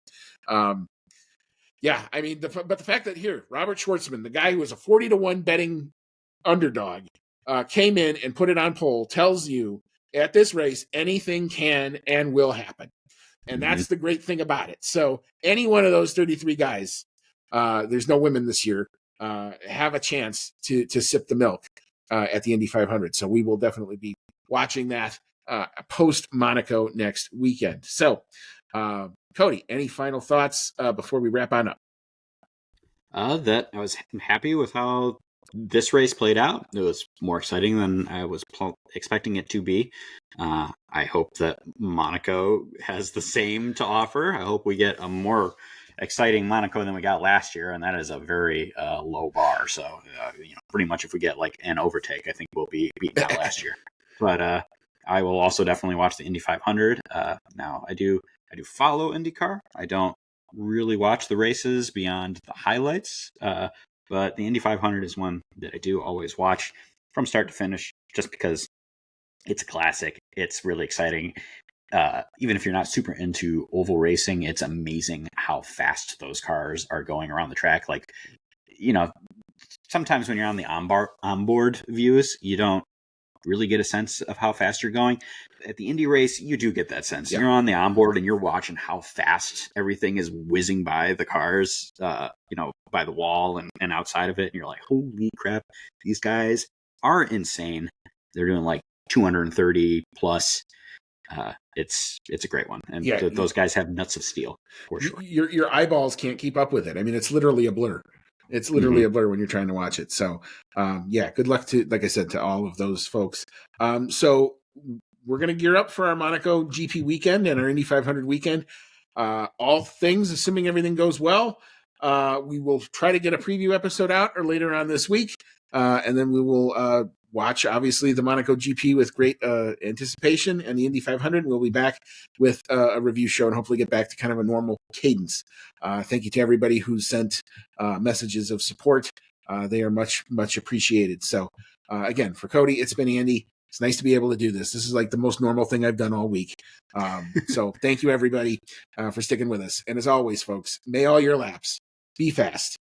yeah, I mean, but the fact that here, Robert Schwartzman, the guy who was a 40-1 betting underdog, came in and put it on pole, tells you at this race, anything can and will happen. And that's the great thing about it. So any one of those 33 guys, there's no women this year, have a chance to sip the milk at the Indy 500. So we will definitely be watching that post Monaco next weekend. So Cody, any final thoughts before we wrap on up? That I was happy with how this race played out. It was more exciting than I was expecting it to be. I hope that Monaco has the same to offer. I hope we get a more exciting Monaco than we got last year, and that is a very low bar. So, pretty much if we get like an overtake, I think we'll be beating out last year. But I will also definitely watch the Indy 500. Now, I do follow IndyCar. I don't really watch the races beyond the highlights. But the Indy 500 is one that I do always watch from start to finish, just because it's a classic. It's really exciting. Even if you're not super into oval racing, it's amazing how fast those cars are going around the track. Like, sometimes when you're on the onboard views, you don't really get a sense of how fast you're going. At the Indy race, you do get that sense. Yeah. You're on the onboard and you're watching how fast everything is whizzing by the cars, by the wall and outside of it. And you're like, holy crap, these guys are insane. They're doing like 230 plus. It's a great one. And those guys have nuts of steel for sure. Your eyeballs can't keep up with it. I mean, it's literally a blur. It's literally a blur when you're trying to watch it. So, good luck to, like I said, to all of those folks. So we're going to gear up for our Monaco GP weekend and our Indy 500 weekend. All things, assuming everything goes well, we will try to get a preview episode out or later on this week. And then we will watch, obviously, the Monaco GP with great anticipation, and the Indy 500. We'll be back with a review show and hopefully get back to kind of a normal cadence. Thank you to everybody who sent messages of support. They are much, much appreciated. So, again, for Cody, it's been Andy. It's nice to be able to do this. This is like the most normal thing I've done all week. So thank you, everybody, for sticking with us. And as always, folks, may all your laps be fast.